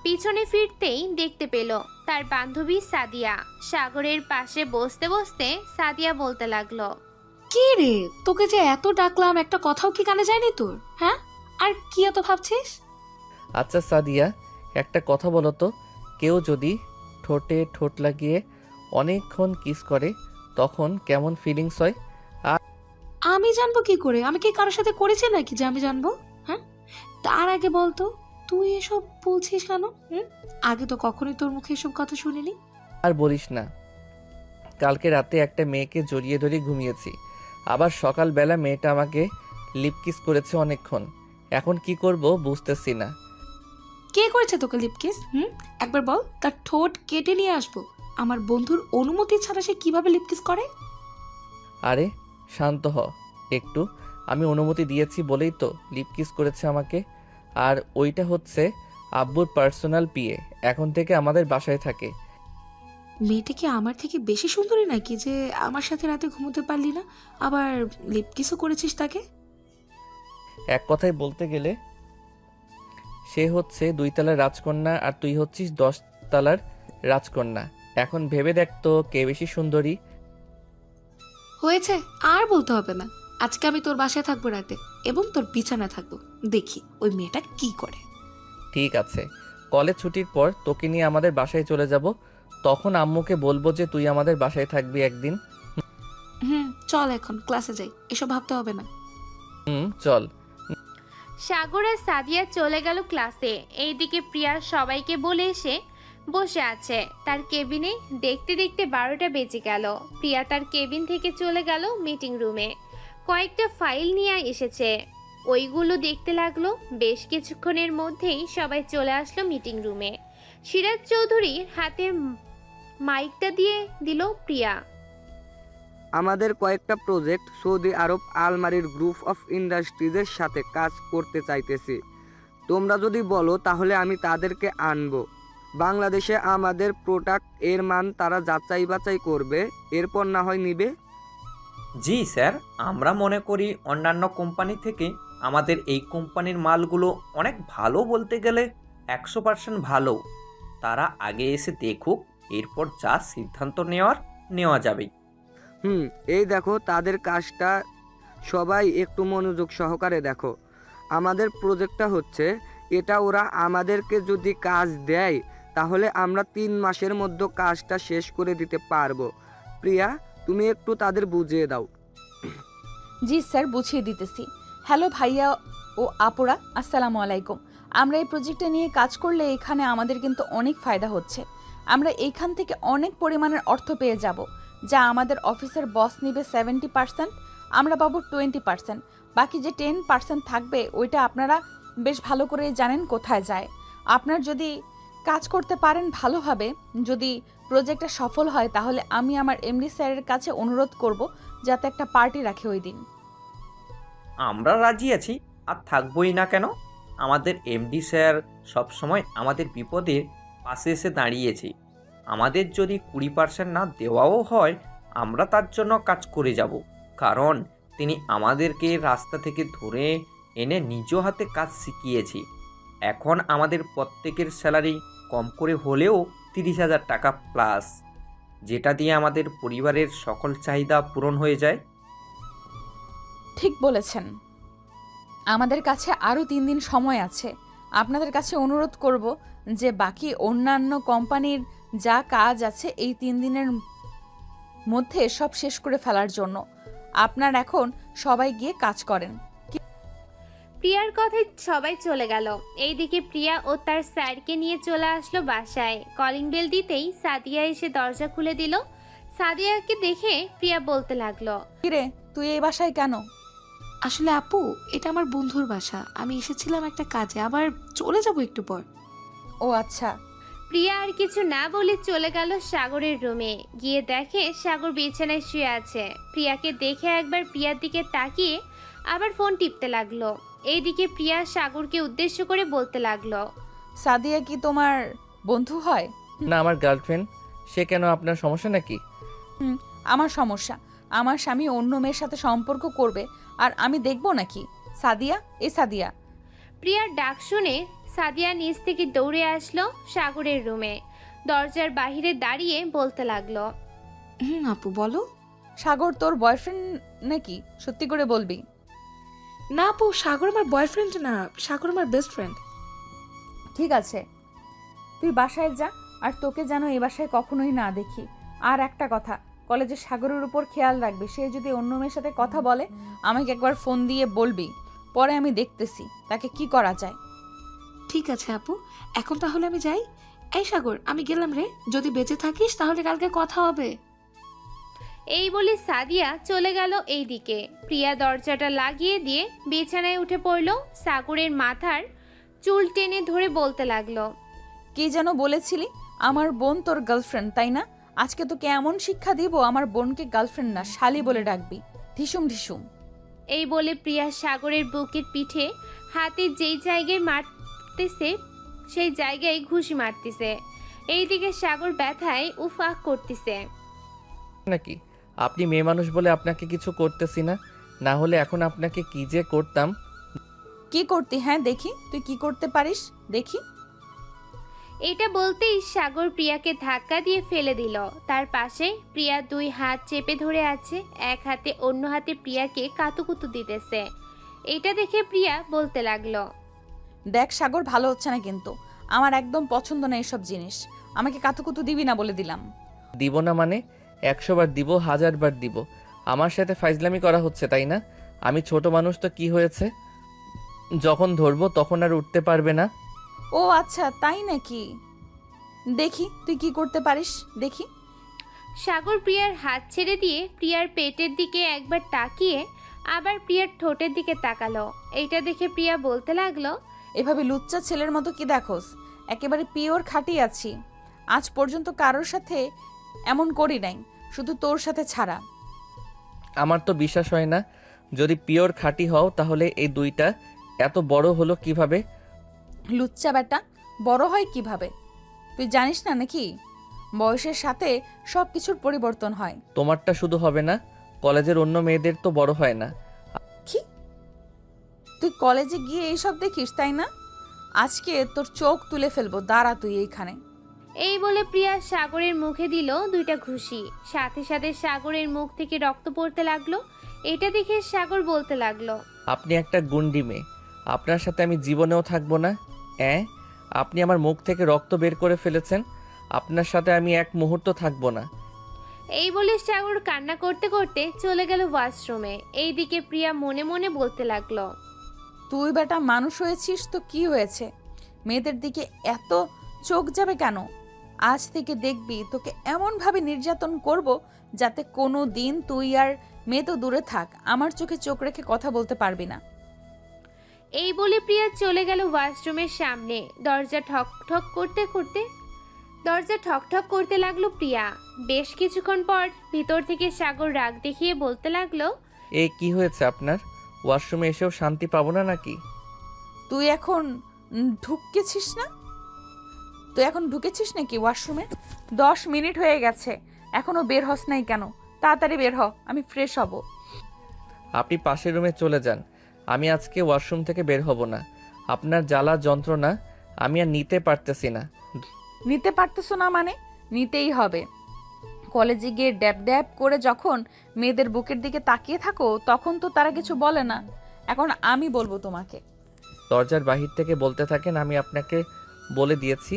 [SPEAKER 3] পিছনে ফিরতেই দেখতে পেল তার বান্ধবী সাদিয়া। সাগরের পাশে বসতে বসতে সাদিয়া বলতে লাগলো,
[SPEAKER 8] কি রে, তোকে যে এত ডাকলাম একটা কথাও কি কানে যায়নি তোর? হ্যাঁ, আর কি এত ভাবছিস?
[SPEAKER 1] আচ্ছা সাদিয়া, একটা কথা বলো তো, কেউ যদি ঠোঁটে ঠোঁট লাগিয়ে অনেকক্ষণ কিস করে তখন কেমন ফিলিংস হয়?
[SPEAKER 8] আমি জানবো কি করে? আমি কি কারোর সাথে করেছি নাকি যে আমি জানবো? হ্যাঁ, তার আগে বলতো তুই এসব বলছিস কেন? আগে তো কখনোই তোর মুখে এসব কথা শুনিনি।
[SPEAKER 1] আর বলিস না, কালকে রাতে একটা মেয়েকে জড়িয়ে ধরে ঘুমিয়েছি, আবার সকালবেলা মেয়েটা আমাকে লিপ কিস করেছে অনেকক্ষণ। এখন কি করব বুঝতেছি না।
[SPEAKER 8] কে করেছে তোকে লিপ কিস? একবার বল, তার ঠোঁট কেটে নিয়ে আসবো। আমার বন্ধুর অনুমতি ছাড়া সে কিভাবে লিপ কিস করে?
[SPEAKER 1] আরে শান্ত হ একটু, আমি অনুমতি দিয়েছি বলেই তো লিপ কিস করেছে আমাকে। আর ওইটা হচ্ছে আব্বুর পার্সোনাল পিএ, এখন থেকে আমাদের বাসায় থাকে।
[SPEAKER 8] মেয়েটা কি আমার থেকে বেশি সুন্দরী নাকি যে আমার সাথে রাতে ঘুমোতে পারলি না, আবার লিপ কিসও করেছিস তাকে?
[SPEAKER 1] এক কথায় বলতে গেলে সে হচ্ছে 2 তলার রাজকন্যা আর তুই হচ্ছিস 10 তলার রাজকন্যা। এখন ভেবে দেখ তো কে বেশি সুন্দরী।
[SPEAKER 8] হয়েছে, আর বলতে হবে না। আজকে আমি তোর বাসায় থাকবো রাতে, এবং তোর বিছানায় থাকবো। দেখি ওই মেয়েটা কি করে।
[SPEAKER 1] ঠিক আছে, কলেজ ছুটির পর তোকে নিয়ে আমাদের বাসায় চলে যাব, তখন আম্মুকে বলবো যে তুই আমাদের বাসায় থাকবি একদিন।
[SPEAKER 8] চল এখন ক্লাসে যাই, এসব ভাবতে হবে না।
[SPEAKER 1] চল।
[SPEAKER 3] সাগর আর সাদিয়া চলে গেল ক্লাসে। এইদিকে প্রিয়া সবাইকে বলে এসে বসে আছে তার কেবিনে। দেখতে দেখতে 12টা বেজে গেল। প্রিয়া তার কেবিন থেকে চলে গেল মিটিং রুমে। কয়েকটা ফাইল নিয়ে এসেছে, ওইগুলো দেখতে লাগলো। বেশ কিছুক্ষণের মধ্যেই সবাই চলে আসলো মিটিং রুমে। সিরাজ চৌধুরীর হাতে মাইকটা দিয়ে দিল প্রিয়া।
[SPEAKER 5] আমাদের কয়েকটা প্রজেক্ট সৌদি আরব আলমারির গ্রুপ অফ ইন্ডাস্ট্রিজের সাথে কাজ করতে চাইতেছি। তোমরা যদি বলো তাহলে আমি তাদেরকে আনবো। বাংলাদেশে আমাদের প্রোডাক্ট এর মান তারা যাচাই বাছাই করবে, এরপর না হয় নিবে।
[SPEAKER 9] জি স্যার, আমরা মনে করি অন্যান্য কোম্পানি থেকে আমাদের এই কোম্পানির মালগুলো অনেক ভালো, বলতে গেলে 100% ভালো। তারা আগে এসে দেখুক, এরপর যা সিদ্ধান্ত নেওয়া যাবে।
[SPEAKER 5] এই দেখো তাদের কাজটা, সবাই একটু মনোযোগ সহকারে দেখো। আমাদের প্রজেক্টটা হচ্ছে এটা, ওরা আমাদেরকে যদি কাজ দেয় তাহলে আমরা 3 মাসের মধ্যে কাজটা শেষ করে দিতে পারবো। প্রিয়া, তুমি একটু তাদের বুঝিয়ে দাও।
[SPEAKER 2] জি স্যার, বুঝিয়ে দিতেছি। হ্যালো ভাইয়া ও আপুরা, আসসালামু আলাইকুম। আমরা এই প্রজেক্টটা নিয়ে কাজ করলে এখানে আমাদের কিন্তু অনেক ফায়দা হচ্ছে। আমরা এইখান থেকে অনেক পরিমাণের অর্থ পেয়ে যাব, যা আমাদের অফিসের বস নিবে 70%, আমরা পাবো 20%। বাকি যে 10% থাকবে ওইটা আপনারা বেশ ভালো করে জানেন কোথায় যায়। আপনার যদি কাজ করতে পারেন ভালোভাবে, যদি প্রজেক্টটা সফল হয়, তাহলে আমি আমার এমডি স্যারের কাছে অনুরোধ করব যাতে একটা পার্টি রাখে ওই দিন।
[SPEAKER 9] আমরা রাজি আছি, আর থাকবোই না কেন। আমাদের এমডি স্যার সবসময় আমাদের বিপদের পাশে এসে দাঁড়িয়েছি। আমাদের যদি 20% না দেওয়াও হয়, আমরা তার জন্য কাজ করে যাব, কারণ তিনি আমাদেরকে রাস্তা থেকে ধরে এনে নিজ হাতে কাজ শিখিয়েছি। এখন আমাদের প্রত্যেকের স্যালারি কম করে হলেও 30,000 টাকা প্লাস, যেটা দিয়ে আমাদের পরিবারের সকল চাহিদা পূরণ হয়ে যায়।
[SPEAKER 2] ঠিক বলেছেন। আমাদের কাছে আরও 3 দিন সময় আছে। আপনাদের কাছে অনুরোধ করব যে বাকি অন্যান্য কোম্পানির যা কাজ আছে এই 3 দিনের মধ্যে সব শেষ করে ফেলার জন্য। আপনার এখন সবাই গিয়ে কাজ করেন।
[SPEAKER 3] প্রিয়ার কথায় সবাই চলে গেল। এইদিকে প্রিয়া ও তার স্যারকে নিয়ে চলে আসলো বাসায়। কলিং বেল দিতেই সাদিয়া এসে দরজা খুলে দিল। সাদিয়াকে দেখে প্রিয়া বলতে লাগলো,
[SPEAKER 2] কিরে, তুই এই বাসায় কেন?
[SPEAKER 8] আসলে আপু, এটা আমার বন্ধুর বাসা। আমি এসেছিলাম একটা কাজে, আবার চলে যাব একটু পর।
[SPEAKER 2] ও আচ্ছা।
[SPEAKER 3] প্রিয়া আর কিছু না বলে চলে গেল সাগরের রুমে। গিয়ে দেখে সাগর বিছানায় শুয়ে আছে। প্রিয়াকে দেখে একবার প্রিয়ার দিকে তাকিয়ে আবার ফোন টিপতে লাগলো। এইদিকে প্রিয়া সাগরকে উদ্দেশ্য করে বলতে লাগলো,
[SPEAKER 2] সাদিয়া কি তোমার বন্ধু হয়?
[SPEAKER 1] না, আমার গার্লফ্রেন্ড। সে কেন, আপনার সমস্যা নাকি?
[SPEAKER 2] আমার সমস্যা। আমার স্বামী অন্য মেয়ের সাথে সম্পর্ক করবে আর আমি দেখবো নাকি? সাদিয়া, এ সাদিয়া।
[SPEAKER 3] প্রিয়ার ডাক শুনে সাদিয়া নিচ থেকে দৌড়ে আসলো সাগরের রুমে। দরজার বাহিরে দাঁড়িয়ে বলতে লাগলো,
[SPEAKER 8] আপু বলো।
[SPEAKER 2] সাগর তোর বয়ফ্রেন্ড নাকি? সত্যি করে বলবি।
[SPEAKER 8] না আপু, সাগর আমার বয়ফ্রেন্ড না, সাগর আমার বেস্ট ফ্রেন্ড।
[SPEAKER 2] ঠিক আছে, তুই বাসায় যা, আর তোকে যেন এই বাসায় কখনোই না দেখি। আর একটা কথা, কলেজে সাগরের উপর খেয়াল রাখবি। সে যদি অন্য মেয়ের সাথে কথা বলে আমাকে একবার ফোন দিয়ে বলবি, পরে আমি দেখতেছি তাকে কি করা যায়।
[SPEAKER 8] ঠিক আছে আপু, এখন তাহলে আমি যাই। এই সাগর, আমি গেলাম রে। যদি বেঁচে থাকিস তাহলে কালকে কথা হবে।
[SPEAKER 3] এই বলে সাদিয়া চলে গেল। এইদিকে প্রিয়া দরজাটা লাগিয়ে দিয়ে বিছানায় উঠে পড়ল। সাগরের মাথার চুল টেনে ধরে বলতে লাগলো,
[SPEAKER 2] কি যেন বলেছিলি? আমার বোন তোর গার্লফ্রেন্ড, তাই না? আজকে তোকে এমন শিক্ষা দিব, আমার বোনকে গার্লফ্রেন্ড না শালি বলে ডাকবি। ঢিসুম ঢিসুম।
[SPEAKER 3] এই বলে প্রিয়া সাগরের বুকের পিঠে হাতে যেই জায়গায় মারতেছে সেই জায়গায় ঘুষি মারতেছে। এইদিকে সাগর ব্যথায় উফাক করতেছে।
[SPEAKER 1] নাকি আপনি মেয়ে মানুষ বলে আপনাকে কিছু করতেছি না, না হলে এখন আপনাকে কি যে করতাম।
[SPEAKER 2] কি করতি? হ্যাঁ দেখি, তুই কি করতে পারিস দেখি।
[SPEAKER 3] এটা বলতেই সাগর প্রিয়াকে ধাক্কা দিয়ে ফেলে দিল। তার পাশে প্রিয়া 2 হাত চেপে ধরে আছে, এক হাতে অন্য হাতে প্রিয়াকে কাতুকুতু দিতেছে। এটা দেখে প্রিয়া বলতে লাগলো,
[SPEAKER 2] দেখ সাগর, ভালো হচ্ছে না কিন্তু। আমার একদম পছন্দ না এসব জিনিস। আমাকে কাতুকুতু দিবি না বলে দিলাম।
[SPEAKER 1] দিব না মানে 100 বার দিব, 1000 বার দিব। আমার সাথে ফাইজলামি করা হচ্ছে, তাই না? আমি ছোট মানুষ তো কি হয়েছে, যখন ধরবো তখন আর উঠতে পারবে না।
[SPEAKER 2] ও আচ্ছা, তাই নাকি? দেখি তুই কি করতে পারিস দেখি।
[SPEAKER 3] সাগর প্রিয়ার হাত ছেড়ে দিয়ে প্রিয়ার পেটের দিকে একবার তাকিয়ে আবার প্রিয়ার ঠোঁটের দিকে তাকালো। এইটা দেখে প্রিয়া বলতে লাগলো,
[SPEAKER 2] এভাবে লুচ্চা ছেলের মতো কি দেখোস? একেবারে পিওর খাঁটি আছি। আজ পর্যন্ত কারোর সাথে এমন করি নাই, শুধু তোর সাথে ছাড়া।
[SPEAKER 1] আমার তো বিশ্বাস হয় না। যদি পিওর খাঁটি হও তাহলে এই 2টা এত বড় হলো কিভাবে?
[SPEAKER 2] লুচ্চা বেটা, বড় হয় কিভাবে? তুই জানিস না নাকি? বয়সের সাথে সব কিছুর পরিবর্তন হয়।
[SPEAKER 1] তোমারটা শুধু হবে না, কলেজের অন্য মেয়েদের তো বড় হয় না।
[SPEAKER 2] কি? তুই কলেজে গিয়ে এইসব দেখিস, তাই না? আজকে তোর চোখ তুলে ফেলবো, দাঁড়া তুই এইখানে।
[SPEAKER 3] এই বলে প্রিয়া সাগরের মুখে দিল 2টা ঘুষি। সাথে সাথে সাগরের মুখ থেকে রক্ত পড়তে লাগলো। এটা দেখে সাগর বলতে লাগলো,
[SPEAKER 1] আপনি একটা গুন্ডি মেয়ে, আপনার সাথে আমি জীবনেও থাকবো না। আপনি আমার মুখ থেকে রক্ত বের করে ফেলেছেন। আপনার সাথে আমি এক মুহূর্ত থাকবো না।
[SPEAKER 3] এই বলে সাগর কান্না করতে করতে চলে গেল ওয়াশরুমে। এইদিকে প্রিয়া মনে মনে বলতে লাগলো,
[SPEAKER 2] তুই বেটা মানুষ হয়েছিস তো কি হয়েছে, মেয়েদের দিকে এত চোখ যাবে কেন? আজ থেকে দেখবি তোকে এমনভাবে নির্যাতন করব যাতে কোনো দিন তুই আর মেয়ে তো দূরে থাক, আমার চোখে চোখ রেখে কথা বলতে পারবি না।
[SPEAKER 3] এই বলে প্রিয়া চলে গেল ওয়াশরুমের সামনে। দরজা ঠক ঠক করতে লাগলো প্রিয়া। বেশ কিছুক্ষণ পর ভিতর থেকে সাগর রাগ দেখিয়ে বলতে লাগলো,
[SPEAKER 1] এই কি হয়েছে আপনার? ওয়াশরুমে এসেও শান্তি পাবো না নাকি?
[SPEAKER 2] তুই এখন ঢুকেছিস নাকি ওয়াশরুমে? 10 মিনিট হয়ে গেছে, এখনো বের হস নাই কেন? তাড়াতাড়ি বের হ, আমি ফ্রেশ হব।
[SPEAKER 1] আপনি পাশের রুমে চলে যান, আমি আজকে ওয়াশরুম থেকে বের হব না। আপনার জ্বালা যন্ত্রণা আমি আর নিতে পারতেছি না।
[SPEAKER 2] নিতে পারতেছো না মানে? নিতেই হবে। কলেজে গিয়ে ড্যাব ড্যাব করে যখন মেয়েদের বুকের দিকে তাকিয়ে থাকো তখন তো তারা কিছু বলে না, এখন আমি বলবো তোমাকে।
[SPEAKER 1] দরজার বাহির থেকে বলতে থাকেন, আমি আপনাকে বলে দিয়েছি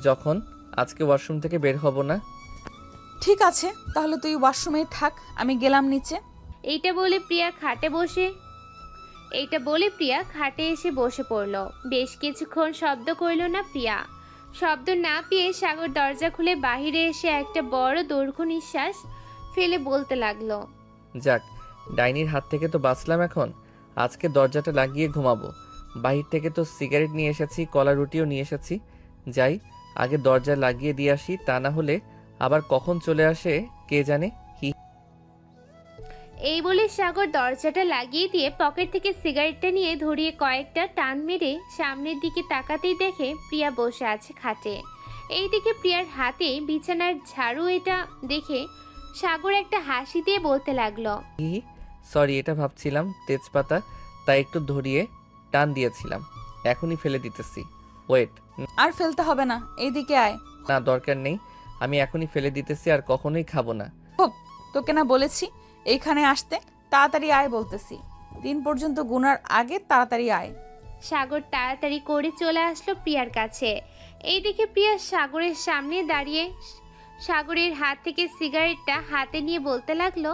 [SPEAKER 1] যখন আজকে ওয়াশরুম থেকে বের হব না।
[SPEAKER 2] ঠিক আছে, তাহলে তুই ওয়াশরুমেই থাক, আমি গেলাম নিচে।
[SPEAKER 3] এইটা বলে প্রিয়া খাটে এসে বসে পড়ল। বেশ কিছুক্ষণ শব্দ করল না প্রিয়া। শব্দ না পেয়ে সাগর দরজা খুলে বাহিরে এসে একটা বড় দীর্ঘ নিঃশ্বাস ফেলে বলতে লাগলো,
[SPEAKER 1] যাক, ডাইনির হাত থেকে তো বাঁচলাম। এখন আজকে দরজাটা লাগিয়ে ঘুমাবো। বাহির থেকে তো সিগারেট নিয়ে এসেছি, কলা রুটিও নিয়ে এসেছি। যাই, আগে দরজা লাগিয়ে দিয়ে আসি, তা না হলে আবার কখন চলে আসে কে জানে।
[SPEAKER 3] এই বলে সাগর দরজাটা লাগিয়ে দিয়ে পকেট থেকে সিগারেটটা নিয়ে ধরিয়ে কয়েকটা টান মেরে সামনের দিকে তাকাতেই দেখে প্রিয়া বসে আছে খাটে। এইদিকে প্রিয়ার হাতে বিছানার ঝাড়ু। এটা দেখে সাগর একটা হাসি দিয়ে বলতে লাগলো,
[SPEAKER 1] সরি, এটা ভাবছিলাম তেজপাতা, তাই একটু ধরিয়ে টান দিয়েছিলাম, এখনই ফেলে দিতেছি। ওয়েট,
[SPEAKER 2] আর ফেলতে হবে না, এইদিকে আয়।
[SPEAKER 1] না, দরকার নেই, আমি এখনই ফেলে দিতেছি, আর কখনোই খাবো না।
[SPEAKER 2] তোকে না বলেছি এইখানে আসতে? তাড়াতাড়ি আয় বলতেছি, 3 পর্যন্ত গুনার আগে তাড়াতাড়ি আয়।
[SPEAKER 3] সাগর তাড়াতাড়ি করে চলে আসলো প্রিয়ার কাছে। এইদিকে প্রিয়া সাগরের সামনে দাঁড়িয়ে সাগরের হাত থেকে সিগারেটটা হাতে নিয়ে বলতে লাগলো,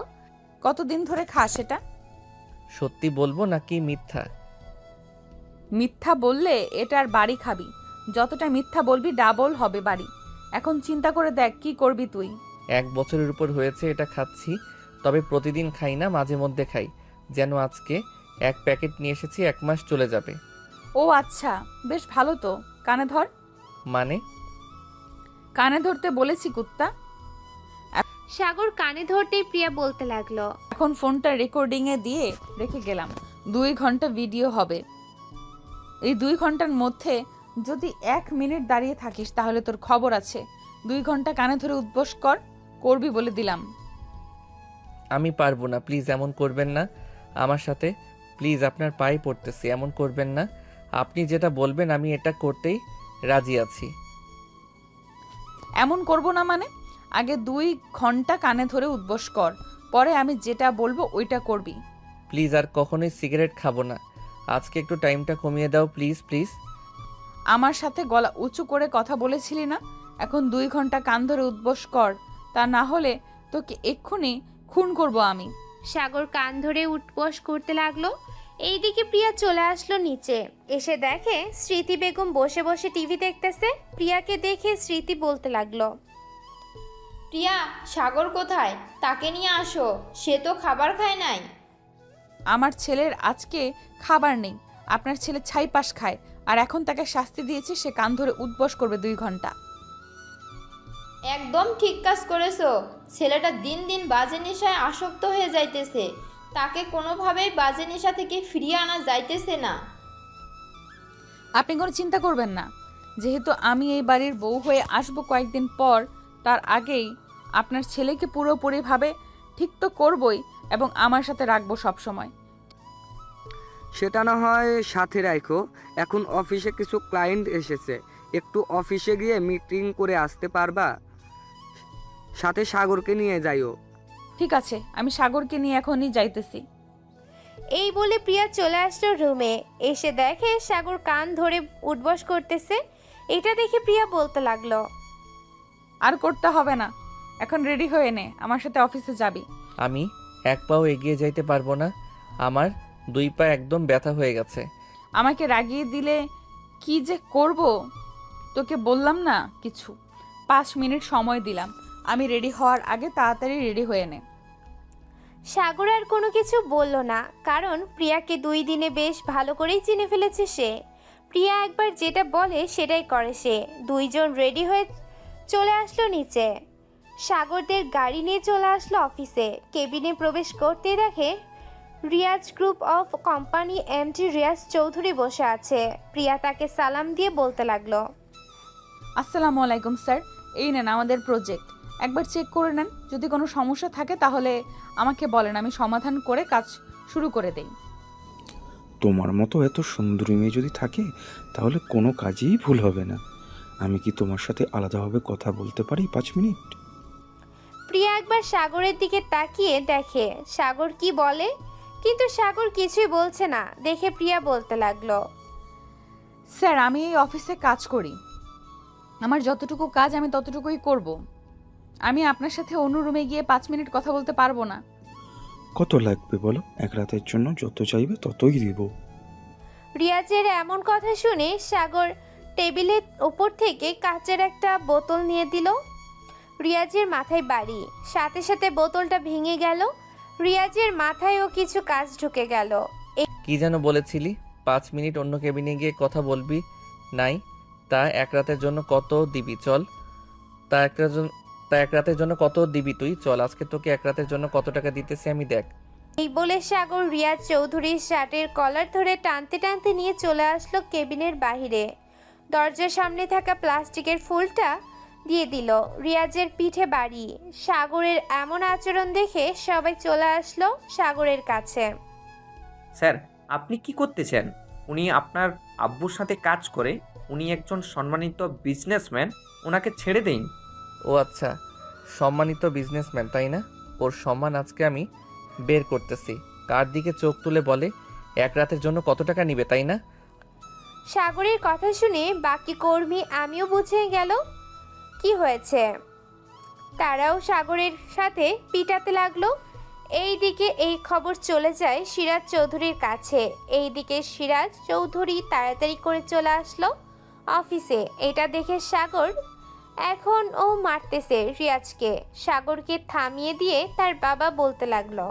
[SPEAKER 2] কতদিন ধরে খাস এটা?
[SPEAKER 1] সত্যি বলবো নাকি মিথ্যা?
[SPEAKER 2] মিথ্যা বললে এটার বাড়ি খাবি, যতটা মিথ্যা বলবি ডাবল হবে বাড়ি। এখন চিন্তা করে দেখ কি করবি তুই।
[SPEAKER 1] 1 বছরের উপর হয়েছে এটা খাচ্ছি, তবে প্রতিদিন খাই না, মাঝে মধ্যে খাই। যেন আজকে 1 প্যাকেট নিয়ে এসেছি, 1 মাস চলে যাবে।
[SPEAKER 2] ও আচ্ছা, বেশ ভালো তো। কানে ধর।
[SPEAKER 1] মানে?
[SPEAKER 2] কানে ধরতে বলেছি কুত্তা।
[SPEAKER 3] সাগর কানে ধরতেই প্রিয়া বলতে লাগলো,
[SPEAKER 2] এখন ফোনটা রেকর্ডিংয়ে দিয়ে রেখে গেলাম, 2 ঘন্টা ভিডিও হবে। এই 2 ঘন্টার মধ্যে যদি 1 মিনিট দাঁড়িয়ে থাকিস তাহলে তোর খবর আছে। 2 ঘন্টা কানে ধরে উদ্বোস করবি বলে দিলাম।
[SPEAKER 1] আমি পারবো না, প্লিজ এমন করবেন না আমার সাথে। প্লিজ, আপনার পায়ে পড়তেছি, এমন করবেন না। আপনি যেটা বলবেন আমি এটা করতেই রাজি আছি।
[SPEAKER 2] এমন করব না মানে? আগে 2 ঘন্টা কানে ধরে উদ্বোস কর, পরে আমি যেটা বলবো ওইটা করবি।
[SPEAKER 1] প্লিজ, আর কখনোই সিগারেট খাবো না। আজকে একটু টাইমটা কমিয়ে দাও প্লিজ প্লিজ।
[SPEAKER 2] আমার সাথে গলা উঁচু করে কথা বলেছিলি না? এখন 2 ঘন্টা কান ধরে উদ্বোস কর, তা না হলে তোকে এক্ষুনি খুন করব আমি।
[SPEAKER 3] সাগর কান ধরে উঠবস করতে লাগলো। এইদিকে প্রিয়া চলে আসলো নিচে। এসে দেখে স্মৃতি বেগম বসে বসে টিভি দেখতেছে। প্রিয়াকে দেখে স্মৃতি বলতে লাগলো,
[SPEAKER 4] প্রিয়া, সাগর কোথায়? তাকে নিয়ে আসো, সে তো খাবার খায় নাই।
[SPEAKER 2] আমার ছেলের আজকে খাবার নেই, আপনার ছেলে ছাইপাশ খায়, আর এখন তাকে শাস্তি দিয়েছি, সে কান ধরে উদ্বোস করবে 2 ঘন্টা।
[SPEAKER 4] একদম ঠিক কাজ করেছো। ছেলেটা দিন দিন বাজে নেশায় আসক্ত হয়ে যাইতেছে, তাকে কোনোভাবেই বাজে নেশা থেকে ফিরিয়ে আনা যাইতেছে না।
[SPEAKER 2] আপনি কোনো চিন্তা করবেন না, যেহেতু আমি এই বাড়ির বউ হয়ে আসবো কয়েকদিন পর, তার আগেই আপনার ছেলেকে পুরোপুরিভাবে ঠিক তো করবই, এবং আমার সাথে রাখবো সব সময়।
[SPEAKER 5] সেটা না হয় সাথে রাখো। এখন অফিসে কিছু ক্লায়েন্ট এসেছে, একটু অফিসে গিয়ে মিটিং করে আসতে পারবা? সাথে সাগরকে নিয়ে যাইও।
[SPEAKER 2] ঠিক আছে, আমি সাগরকে নিয়ে এখনই যাইতেছি।
[SPEAKER 3] এই বলে প্রিয়া চলে আসলো রুমে। এসে দেখে সাগর কান ধরে উঠবস করতেছে। এটা দেখে প্রিয়া বলতে লাগলো,
[SPEAKER 2] আর করতে হবে না, এখন রেডি হয়ে নে, আমার সাথে অফিসে যাবি।
[SPEAKER 1] আমি এক পাও এগিয়ে যাইতে পারবো না, আমার 2 পা একদম ব্যথা হয়ে গেছে।
[SPEAKER 2] আমাকে রাগিয়ে দিলে কি যে করব তোকে বললাম না কিছু। 5 মিনিট সময় দিলাম, আমি রেডি হওয়ার আগে তাড়াতাড়ি রেডি হয়ে নে।
[SPEAKER 3] সাগর আর কোনো কিছু বলল না, কারণ প্রিয়াকে 2 দিনে বেশ ভালো করেই চিনে ফেলেছে সে। প্রিয়া একবার যেটা বলে সেটাই করে সে। 2 জন রেডি হয়ে চলে আসলো নিচে। সাগরদের গাড়ি নিয়ে চলে আসলো অফিসে। কেবিনে প্রবেশ করতে দেখে Riaz group of company MD Riaz Chowdhury বসে আছে। প্রিয়া তাকে সালাম দিয়ে বলতে লাগলো,
[SPEAKER 2] আসসালামু আলাইকুম স্যার, এই নেন আমাদের প্রজেক্ট, একবার চেক করে নেন, যদি কোনো সমস্যা থাকে তাহলে আমাকে বলেন, আমি সমাধান করে কাজ শুরু করে দেই।
[SPEAKER 10] তোমার মতো এত সুন্দরী মেয়ে যদি থাকে তাহলে কোনো কাজেই ভুল হবে না। আমি কি তোমার সাথে আলাদাভাবে কথা বলতে পারি 5 মিনিট?
[SPEAKER 3] প্রিয়া একবার সাগরের দিকে তাকিয়ে দেখে সাগর কি বলে, কিন্তু সাগর কিছুই বলছে না দেখে প্রিয়া বলতে লাগলো,
[SPEAKER 2] স্যার আমি এই অফিসে কাজ করি, আমার যতটুকু কাজ আমি ততটুকুই করব। আমি আপনার সাথে অন্য রুমে গিয়ে 5 মিনিট কথা বলতে পারবো না।
[SPEAKER 10] কত লাগবে বলো, এক রাতের জন্য যত চাইবে ততই দেব।
[SPEAKER 3] রিয়াজের এমন কথা শুনে সাগর টেবিলের ওপর থেকে কাচের একটা বোতল নিয়ে দিল। রিয়াজের মাথায় বাড়ি, সাথে সাথে বোতলটা ভেঙে গেল। রিয়াজের মাথায়ও কিছু কাজ ঢুকে গেল।
[SPEAKER 1] কি যেন বলেছিলি 5 মিনিট অন্য কেবিনে গিয়ে কথা বলবি নাই, তা এক রাতের জন্য কত দিবি? চল, তা এক রাতের জন্য কত দিবি তুই? চল, আজকে তোকে এক রাতের জন্য কত টাকা দিতেছি আমি, দেখ।
[SPEAKER 3] এই বলে সাগর রিয়াজ চৌধুরীর শার্টের কলার ধরে টানতে টানতে নিয়ে চলে আসলো কেবিনের বাহিরে। দরজার সামনে থাকা প্লাস্টিকের ফুলটা দিয়ে দিল রিয়াজের পিঠে বাড়ি। সাগরের এমন আচরণ দেখে সবাই চলে আসলো সাগরের কাছে।
[SPEAKER 9] স্যার, আপনি কি করতেছেন? উনি আপনার আব্বুর সাথে কাজ করে, উনি একজন সম্মানিত বিজনেসম্যান, ওনাকে ছেড়ে দেন।
[SPEAKER 1] ও আচ্ছা, সম্মানিত বিজনেসম্যান তাই না? ওর সম্মান আজকে আমি বের করতেছি। কার দিকে চোখ তুলে বলে এক রাতের জন্য কত টাকা নিবে, তাই না?
[SPEAKER 3] সাগরের কথা শুনে বাকি কর্মী আমিও বুঝে গেল কি হয়েছে। তারাও সাগরের সাথে পিটাতে লাগলো। এইদিকে এই খবর চলে যায় সিরাজ চৌধুরীর কাছে। এইদিকে সিরাজ চৌধুরী তাড়াতাড়ি করে চলে আসলো অফিসে। এটা দেখে সাগর এখন ও মারতেছে রিয়াজকে। সাগরকে থামিয়ে দিয়ে তার বাবা বলতে লাগলো,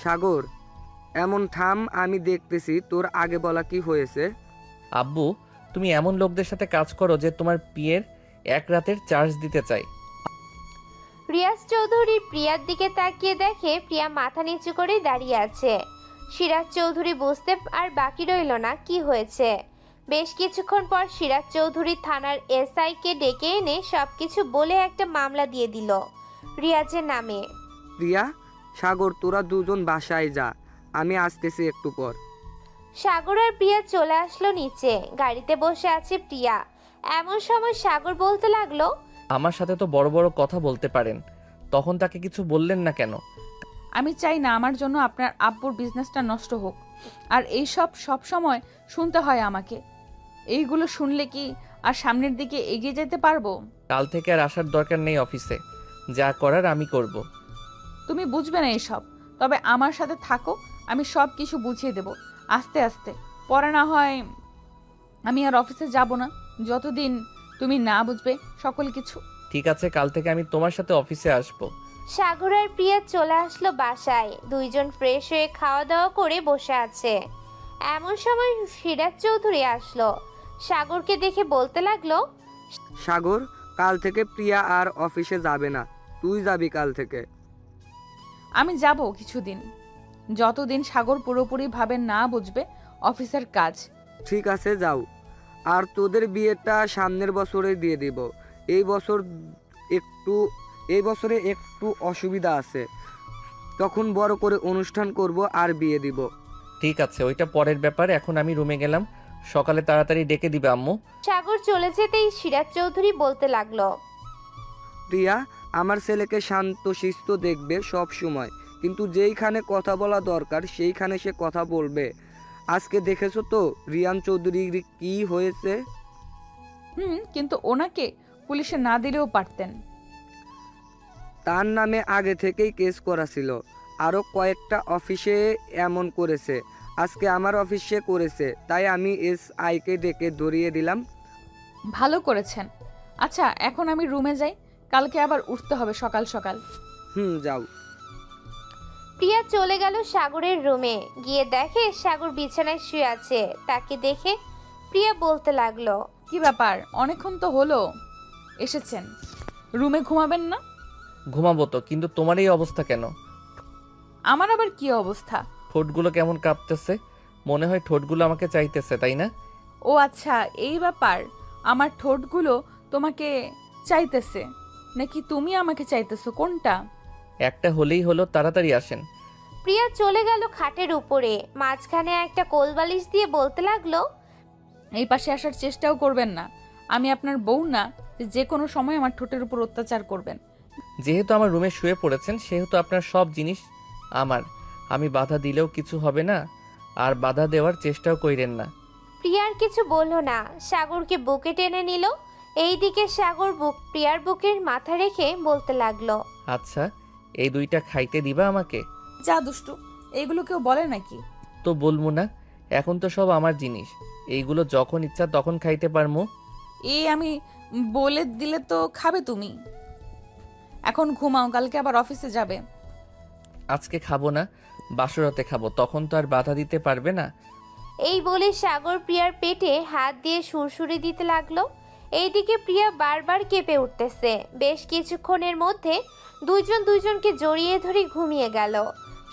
[SPEAKER 5] সাগর, এমন থাম, আমি দেখতেছি তোর আগে বলা কি হয়েছে।
[SPEAKER 1] আব্বু, তুমি এমন লোকদের সাথে কাজ করো যে তোমার বিয়ের এক রাতের চার্জ দিতে চাই।
[SPEAKER 3] রিয়াজ চৌধুরী প্রিয়ার দিকে তাকিয়ে দেখে প্রিয়া মাথা নিচু করে দাঁড়িয়ে আছে। সিরাজ চৌধুরী বুঝতে আর বাকি রইল না কি হয়েছে। বেশ কিছুক্ষণ পর সিরাজ চৌধুরী থানার এসআই কে ডেকে এনে সবকিছু বলে একটা মামলা দিয়ে দিল রিয়াজের নামে।
[SPEAKER 5] প্রিয়া, সাগর, তোরা দুজন বাসায় যা, আমি আসতেছি একটু পর।
[SPEAKER 3] সাগর আর প্রিয়া চলে আসলো নিচে। গাড়িতে বসে আছে প্রিয়া। এমন সময় সাগর বলতে লাগলো,
[SPEAKER 1] আমার সাথে তো বড় বড় কথা বলতে পারেন, তখন তাকে কিছু বললেন না কেন?
[SPEAKER 2] আমি চাই না আমার জন্য আপনার আব্বুর বিজনেসটা নষ্ট হোক, আর এই সব সময় শুনতে হয় আমাকে। এইগুলো শুনলে কি আর সামনের দিকে এগিয়ে যেতে পারবো?
[SPEAKER 1] কাল থেকে আর আসার দরকার নেই অফিসে, যা করার আমি করব।
[SPEAKER 2] তুমি বুঝবে না এসব, তবে আমার সাথে থাকো, আমি সব কিছু বুঝিয়ে দেব আস্তে আস্তে। পরে না হয় আমি আর অফিসে যাব না, যতদিন তুমি না বুঝবে সকল কিছু।
[SPEAKER 1] ঠিক আছে, কাল থেকে আমি তোমার সাথে অফিসে আসবো।
[SPEAKER 3] সাগর আর প্রিয়া চলে আসলো বাসায়। দুইজন ফ্রেশ হয়ে খাওয়া দাওয়া করে বসে আছে। এমন সময় সিরাজ চৌধুরী আসলো। সাগরকে দেখে বলতে লাগলো,
[SPEAKER 5] সাগর, কাল থেকে প্রিয়া আর অফিসে যাবে না, তুই যাবি কাল থেকে।
[SPEAKER 2] আমি যাব কিছুদিন, যতদিন সাগর পুরোপুরিভাবে না বুঝবে অফিসের কাজ।
[SPEAKER 5] ঠিক আছে, যাও। আর তোদের বিয়েটা সামনের বছরে দিয়ে দিব। এই বছরে একটু অসুবিধা আছে, তখন বড় করে অনুষ্ঠান করব আর বিয়ে দিব।
[SPEAKER 1] ঠিক আছে, ওইটা পরের ব্যাপার। এখন আমি রুমে গেলাম, সকালে তাড়াতাড়ি ডেকে দিবে আম্মু।
[SPEAKER 3] সাগর চলে যেতেই সিরাজ চৌধুরী বলতে লাগলো,
[SPEAKER 5] প্রিয়া, আমার ছেলেকে শান্ত শিষ্ট দেখবে সব সময়, কিন্তু যেইখানে কথা বলা দরকার সেইখানে সে কথা বলবে। আজকে দেখেছো তো রিয়ান চৌধুরীর কি হয়েছে?
[SPEAKER 2] কিন্তু ওনাকে পুলিশে না দিলেও পারতেন।
[SPEAKER 5] তার নামে আগে থেকেই কেস করা ছিল। আরও কয়েকটা অফিসে এমন করেছে। আজকে আমার অফিসে করেছে, তাই আমি SIকে ডেকে ধরিয়ে দিলাম।
[SPEAKER 2] ভালো করেছেন। আচ্ছা, এখন আমি রুমে যাই, কালকে আবার উঠতে হবে সকাল সকাল।
[SPEAKER 5] যাও।
[SPEAKER 3] প্রিয়া চলে গেল সাগরের রুমে। গিয়ে দেখে সাগর বিছানায় শুয়ে আছে। তাকে দেখে প্রিয়া বলতে লাগলো,
[SPEAKER 2] কি ব্যাপার, অনেকক্ষণ তো হলো এসেছেন, রুমে ঘুমাবেন না?
[SPEAKER 1] ঘুমাবো তো, কিন্তু তোমার এই অবস্থা কেন?
[SPEAKER 2] আমার আবার কি অবস্থা?
[SPEAKER 1] ঠোঁটগুলো কেমন কাঁপতেছে, মনে হয় ঠোঁটগুলো আমাকে চাইতেছে, তাই না?
[SPEAKER 2] ও আচ্ছা, এই ব্যাপার। আমার ঠোঁটগুলো তোমাকে চাইতেছে নাকি তুমি আমাকে চাইতেছো, কোনটা?
[SPEAKER 1] একটা হলেই হলো, তাড়াতাড়ি আসেন।
[SPEAKER 3] প্রিয়া চলে গেল খাটের উপরে। মাঝখানে একটা কোলবালিশ দিয়ে বলতে লাগলো,
[SPEAKER 2] এই পাশে আসার চেষ্টাও করবেন না। আমি আপনার বউ না যে কোনো সময় আমার ঠোঁটের উপর অত্যাচার করবেন।
[SPEAKER 1] যেহেতু আমার রুমে শুয়ে পড়েছেন, সেহেতু আপনার সব জিনিস আমার। আমি বাধা দিলেও কিছু হবে না, আর বাধা দেওয়ার চেষ্টাও কইরেন না।
[SPEAKER 3] প্রিয়ার কিছু বলল না, সাগরকে বুকে টেনে নিল। এইদিকে সাগর প্রিয়ার বুকের মাথা রেখে বলতে লাগলো,
[SPEAKER 1] আচ্ছা, এই দুইটা খাইতে দিবা আমাকে?
[SPEAKER 2] যা দুষ্টু, এইগুলো কেউ বলে নাকি?
[SPEAKER 1] তো বলবো না, এখন তো সব আমার জিনিস, এইগুলো যখন ইচ্ছা তখন খাইতে পারমু।
[SPEAKER 2] এই আমি বলে দিলে তো খাবে তুমি। এখন ঘুমাও, কালকে আবার অফিসে যাবে।
[SPEAKER 1] আজকে খাবো না, বাসরাতে খাবো, তখন তো আর বাধা দিতে পারবে না।
[SPEAKER 3] এই বলে সাগর প্রিয়ার পেটে হাত দিয়ে সুরসুরি দিতে লাগলো। এইদিকে প্রিয়া বারবার কেঁপে উঠতেছে। বেশ কিছুক্ষণের মধ্যে দুইজনকে জড়িয়ে ধরে ঘুমিয়ে গেল।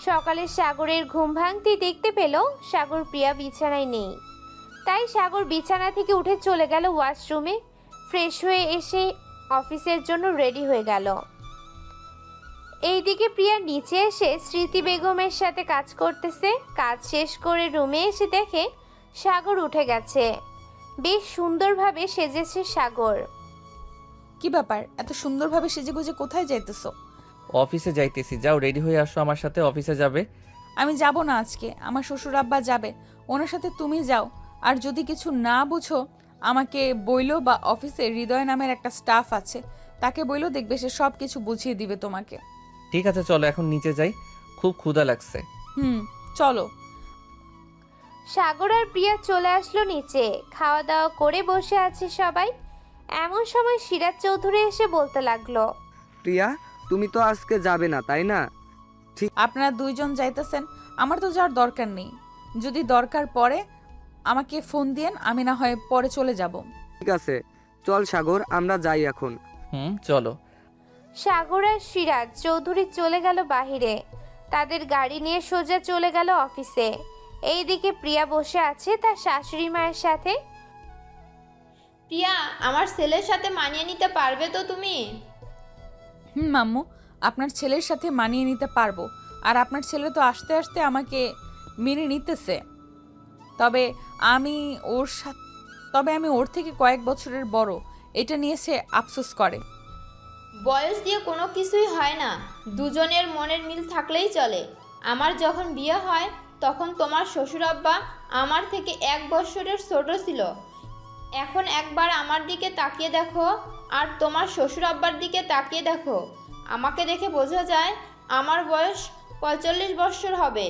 [SPEAKER 3] সকালে সাগরের ঘুম ভাঙতেই দেখতে পেল সাগর প্রিয়া বিছানায় নেই। তাই সাগর বিছানা থেকে উঠে চলে গেল ওয়াশরুমে। ফ্রেশ হয়ে এসে অফিসের জন্য রেডি হয়ে গেল। এইদিকে প্রিয়া নিচে এসে স্মৃতি বেগমের সাথে কাজ করতেছে। কাজ শেষ করে রুমে এসে দেখে সাগর উঠে গেছে। বেশ সুন্দরভাবে সেজেছে সাগর।
[SPEAKER 2] কি ব্যাপার, এত সুন্দরভাবে সেজেগুজে কোথায় যাইতেছো?
[SPEAKER 1] অফিসে যাইতেছি, যাও রেডি হয়ে আসো, আমার সাথে অফিসে যাবে।
[SPEAKER 2] আমি যাব না আজকে, আমার শ্বশুর আব্বা যাবে, ওনার সাথে তুমি যাও। আর যদি কিছু না বুঝো আমাকে বইলো, বা অফিসে হৃদয় নামের একটা স্টাফ আছে, তাকে বইলো, দেখবে সে সব কিছু বুঝিয়ে দিবে তোমাকে।
[SPEAKER 1] ঠিক আছে, চলো এখন নিচে যাই, খুব ক্ষুধা লাগছে।
[SPEAKER 2] চলো।
[SPEAKER 3] সাগর আর প্রিয়া চলে আসলো নিচে। খাওয়া দাওয়া করে বসে আছে সবাই। এমন সময় সিরাজ চৌধুরী এসে বলতে লাগলো,
[SPEAKER 5] প্রিয়া, তুমি তো আজকে যাবে না, তাই না?
[SPEAKER 2] আপনারা দুইজন যাইতেছেন, আমার তো যাওয়ার দরকার নেই। যদি দরকার পড়ে আমাকে ফোন দিয়েন, আমি না হয় পরে চলে যাব।
[SPEAKER 5] ঠিক আছে, চল সাগর, আমরা যাই এখন।
[SPEAKER 1] চলো।
[SPEAKER 3] সাগর আর সিরাজ চৌধুরী চলে গেল বাহিরে। তাদের গাড়ি নিয়ে সোজা চলে গেল অফিসে। এইদিকে প্রিয়া বসে আছে তার শাশুড়ি মায়ের সাথে।
[SPEAKER 4] প্রিয়া, আমার ছেলের সাথে মানিয়ে নিতে পারবে তো তুমি?
[SPEAKER 2] মাম্মু, আপনার ছেলের সাথে মানিয়ে নিতে পারবো। আর আপনার ছেলে তো আস্তে আস্তে আমাকে মেনে নিতেছে। তবে আমি ওর থেকে কয়েক বছরের বড়, এটা নিয়ে সে আফসোস করে।
[SPEAKER 4] বয়স দিয়ে কোনো কিছুই হয় না, দুজনের মনের মিল থাকলেই চলে। আমার যখন বিয়ে হয় তখন তোমার শ্বশুর আব্বা আমার থেকে 1 বছরের ছোট ছিল। এখন একবার আমার দিকে তাকিয়ে দেখো আর তোমার শ্বশুর আব্বার দিকে তাকিয়ে দেখো। আমাকে দেখে বোঝা যায় আমার বয়স 45 বছর হবে,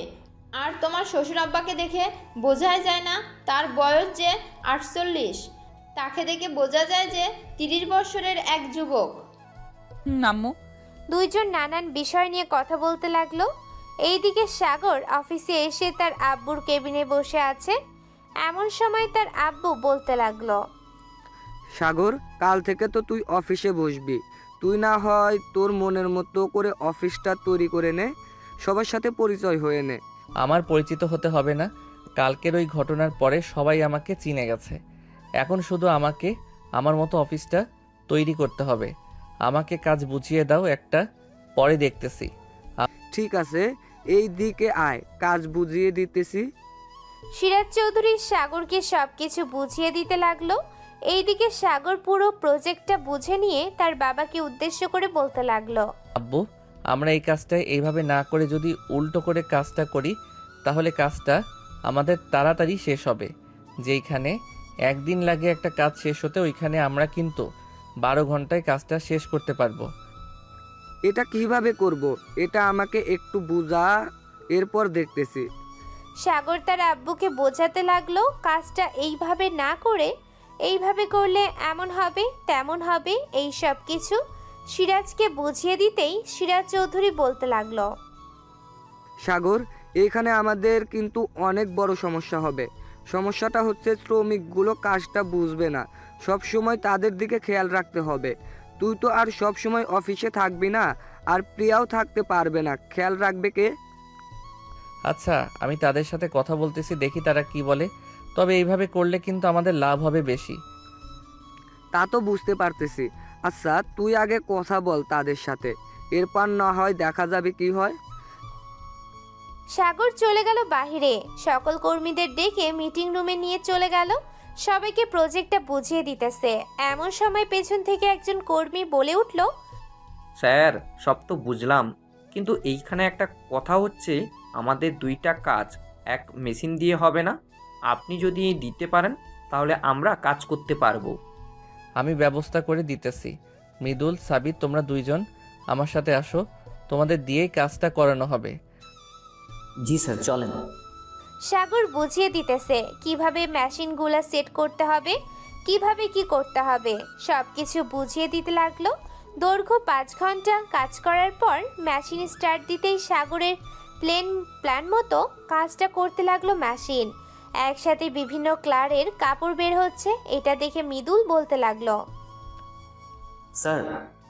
[SPEAKER 4] আর তোমার শ্বশুর আব্বাকে দেখে বোঝাই যায় না তার বয়স যে 48। তাকে দেখে বোঝা যায় যে 30 বছরের এক যুবক।
[SPEAKER 2] আম্মু।
[SPEAKER 3] দুইজন নানান বিষয় নিয়ে কথা বলতে লাগলো। এইদিকে সাগর অফিসে এসে তার আব্বুর কেবিনে বসে আছে। এমন সময় তার আব্বু বলতে লাগলো,
[SPEAKER 5] সাগর, কাল থেকে তো তুই অফিসে বসবি। তুই না হয় তোর মনের মতো করে অফিসটা তৈরি করে নে, সবার সাথে পরিচয় হয়ে নে।
[SPEAKER 1] আমার পরিচিত হতে হবে না, কালকের ওই ঘটনার পরে সবাই আমাকে চিনে গেছে। এখন শুধু আমাকে আমার মতো অফিসটা তৈরি করতে হবে। আমাকে কাজ বুঝিয়ে দাও একটা, পরে দেখতেছি।
[SPEAKER 5] ঠিক আছে, এই দিকে আয়, কাজ বুঝিয়ে দিতেছি।
[SPEAKER 3] সিরাজ চৌধুরী সাগরকে সবকিছু বুঝিয়ে দিতে লাগলো। এইদিকে সাগর পুরো প্রজেক্টটা বুঝে নিয়ে তার বাবাকে উদ্দেশ্য করে বলতে লাগলো,
[SPEAKER 1] আব্বু, আমরা এই কাজটা এইভাবে না করে যদি উল্টো করে কাজটা করি, তাহলে কাজটা আমাদের তাড়াতাড়ি শেষ হবে। যেইখানে একদিন লাগে একটা কাজ শেষ হতে, ওইখানে আমরা কিন্তু 12 ঘন্টায় কাজটা শেষ করতে পারবো।
[SPEAKER 5] এটা কিভাবে করব? এটা আমাকে একটু বুঝা, এরপর দেখতেছি।
[SPEAKER 3] সাগর তার আব্বুকে বোঝাতে লাগলো কাজটা এইভাবে না করে এইভাবে করলে এমন হবে তেমন হবে, এই সব কিছু সিরাজকে বুঝিয়ে দিতেই সিরাজ চৌধুরী বলতে লাগলো,
[SPEAKER 5] সাগর, এখানে আমাদের কিন্তু অনেক বড় সমস্যা হবে। সমস্যাটা হচ্ছে শ্রমিকগুলো কাজটা বুঝবে না, সব সময় তাদের দিকে খেয়াল রাখতে হবে। তুই তো আর সব সময় অফিসে থাকবি না, আর প্রিয়াও থাকতে পারবে না, খেয়াল রাখবে কে?
[SPEAKER 1] আচ্ছা, আমি তাদের সাথে কথা বলতেছি, দেখি তারা কি বলে। তবে এইভাবে করলে কিন্তু আমাদের লাভ হবে বেশি।
[SPEAKER 5] তা তো বুঝতে পারতেছি। আচ্ছা, তুই আগে কথা বল তাদের সাথে, এরপর না হয় দেখা যাবে কি হয়।
[SPEAKER 3] সাগর চলে গেল বাহিরে, সকল কর্মীদের ডেকে মিটিং রুমে নিয়ে চলে গেল, সবাইকে প্রজেক্টটা বুঝিয়ে দিতেছে। এমন সময় পেছন থেকে একজন কর্মী বলে উঠল,
[SPEAKER 9] স্যার, সব তো বুঝলাম, কিন্তু এইখানে একটা কথা হচ্ছে, আমাদের 2টা কাজ এক মেশিন দিয়ে হবে না। আপনি যদি দিতে পারেন তাহলে আমরা কাজ করতে পারবো।
[SPEAKER 1] আমি ব্যবস্থা করে দিতেছি। মৃদুল, সাবিত, তোমরা 2 জন আমার সাথে আসো, তোমাদের দিয়েই কাজটা করানো হবে।
[SPEAKER 11] জি স্যার, চলেন।
[SPEAKER 3] সাগর বুঝিয়ে দিতেছে কিভাবে মেশিনগুলো সেট করতে হবে, কিভাবে কি করতে হবে, সব কিছু বুঝিয়ে দিতে লাগলো। দৈর্ঘ্য 5 ঘন্টা কাজ করার পর মেশিন স্টার্ট দিতেই সাগরের প্ল্যান মতো কাজটা করতে লাগলো মেশিন। একসাথে বিভিন্ন কালারের কাপড় বের হচ্ছে, এটা দেখে মৃদুল বলতে লাগলো,
[SPEAKER 11] স্যার,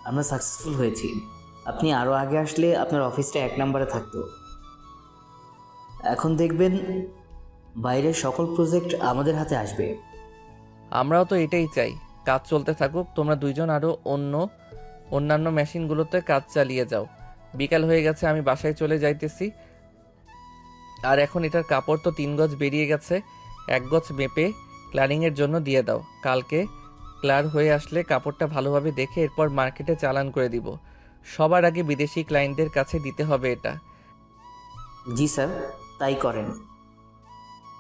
[SPEAKER 11] আমরা সাকসেসফুল হয়েছি। আপনি আরও আগে আসলে আপনার অফিসটা 1 নম্বরে থাকতো। এখন দেখবেন বাইরের সকল প্রজেক্ট আমাদের হাতে আসবে।
[SPEAKER 1] আমরাও তো এটাই চাই, কাজ চলতে থাকুক, তোমরা 2 জন আরও অন্যান্য মেশিনগুলোতে কাজ চালিয়ে যাও। বিকাল হয়ে গেছে, আমি বাসায় চলে যাইতেছি। আর এখন এটার কাপড় তো 3 গজ বেরিয়ে গেছে, 1 গজ মেপে ক্লারিংয়ের জন্য দিয়ে দাও। কালকে ক্লার হয়ে আসলে কাপড়টা ভালোভাবে দেখে এরপর মার্কেটে চালান করে দিব। সবার আগে বিদেশি ক্লায়েন্টদের কাছে দিতে হবে এটা।
[SPEAKER 11] জি স্যার, তাই করেন।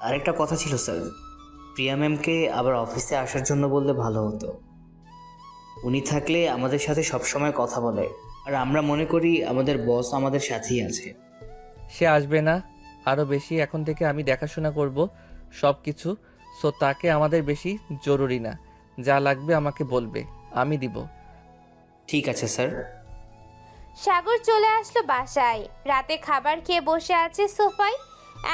[SPEAKER 11] আরেকটা কথা ছিল স্যার, প্রিয়া ম্যামকে আবার অফিসে আসার জন্য বললে ভালো হতো। উনি থাকলে আমাদের সাথে সবসময় কথা বলে, আর আমরা মনে করি আমাদের বস আমাদের সাথেই আছে।
[SPEAKER 1] সে আসবে না, আরও বেশি এখন থেকে আমি দেখাশোনা করব সব কিছু। সো তাকে আমাদের বেশি জরুরি না, যা লাগবে আমাকে বলবে, আমি দিব।
[SPEAKER 11] ঠিক আছে স্যার।
[SPEAKER 3] সাগর চলে আসলো বাসায়। রাতে খাবার খেয়ে বসে আছে সোফায়,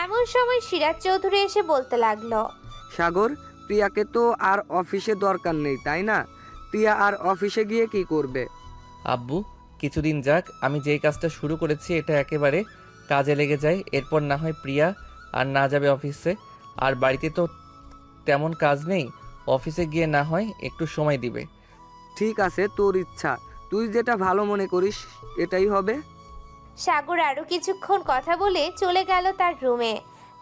[SPEAKER 3] এমন সময় সিরাজ চৌধুরী এসে বলতে লাগলো,
[SPEAKER 5] সাগর, প্রিয়াকে তো আর অফিসে দরকার নেই, তাই না? প্রিয়া আর অফিসে গিয়ে কি করবে?
[SPEAKER 1] আব্বু, কিছুদিন যাক, আমি যেই কাজটা শুরু করেছি এটা একেবারে কাজে লেগে যায়, এরপর না হয় প্রিয়া আর না যাবে অফিসে। আর বাড়িতে তো তেমন কাজ নেই, অফিসে গিয়ে না হয় একটু সময় দিবে।
[SPEAKER 5] ঠিক আছে, তোর ইচ্ছা, তুই যেটা ভালো মনে করিস এটাই হবে।
[SPEAKER 3] সাগর আরো কিছুক্ষণ কথা বলে চলে গেল তার রুমে।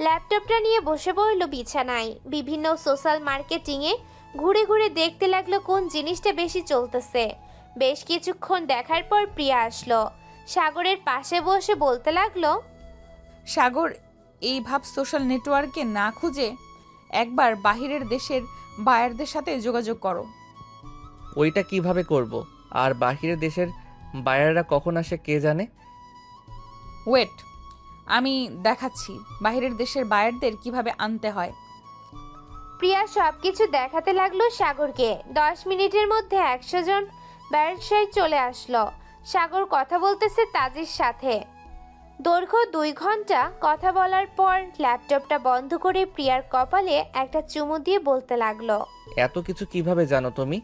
[SPEAKER 3] ল্যাপটপটা নিয়ে বসে পড়ল বিছানায়। বিভিন্ন সোশ্যাল মার্কেটিংয়ে ঘুরে ঘুরে দেখতে লাগলো কোন জিনিসটা বেশি চলতেছে। বেশ কিছুক্ষণ দেখার পর প্রিয়া আসলো, সাগরের পাশে বসে বলতে লাগলো,
[SPEAKER 2] সাগর, এই ভাব সোশ্যাল নেটওয়ার্কে না খুঁজে একবার বাহিরের দেশের বায়ারদের সাথে যোগাযোগ করো।
[SPEAKER 1] ওইটা কিভাবে করব? আর বাহিরের দেশের বায়াররা কখন আসে কে জানে।
[SPEAKER 2] ওয়েট, আমি দেখাচ্ছি বাহিরের দেশের বায়ারদের কিভাবে আনতে হয়।
[SPEAKER 3] প্রিয়া সবকিছু দেখাতে লাগলো সাগরকে। 10 মিনিটের মধ্যে 100 জন ব্যবসায়ী চলে আসলো। সাগর কথা বলতেছে তাজির সাথে। দৈর্ঘ্য 2 ঘন্টা কথা বলার পর ল্যাপটপটা বন্ধ করে প্রিয়ার কপালে একটা চুমু দিয়ে বলতে লাগলো,
[SPEAKER 1] এত কিছু কিভাবে জানো তুমি?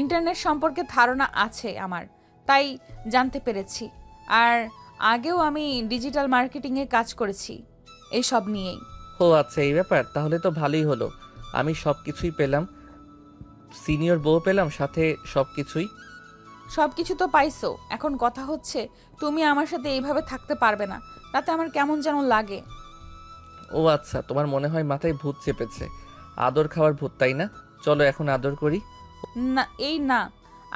[SPEAKER 2] ইন্টারনেট সম্পর্কে ধারণা আছে আমার, তাই জানতে পেরেছি। আর আগেও আমি ডিজিটাল মার্কেটিংয়ে কাজ করেছি এইসব নিয়েই।
[SPEAKER 1] ও আচ্ছা, এই ব্যাপার, তাহলে তো ভালোই হলো। আমি সব কিছুই পেলাম, সিনিয়র বউ পেলাম, সাথে সব কিছুই।
[SPEAKER 2] সব কিছু তো পাইছো, এখন কথা হচ্ছে তুমি আমার সাথে এইভাবে থাকতে পারবে না, তাতে আমার কেমন যেন লাগে।
[SPEAKER 1] ও আচ্ছা, তোমার মনে হয় মাথায় ভূত চেপেছে, আদর খাওয়ার ভূত, তাই না? চলো এখন আদর করি।
[SPEAKER 2] না, না,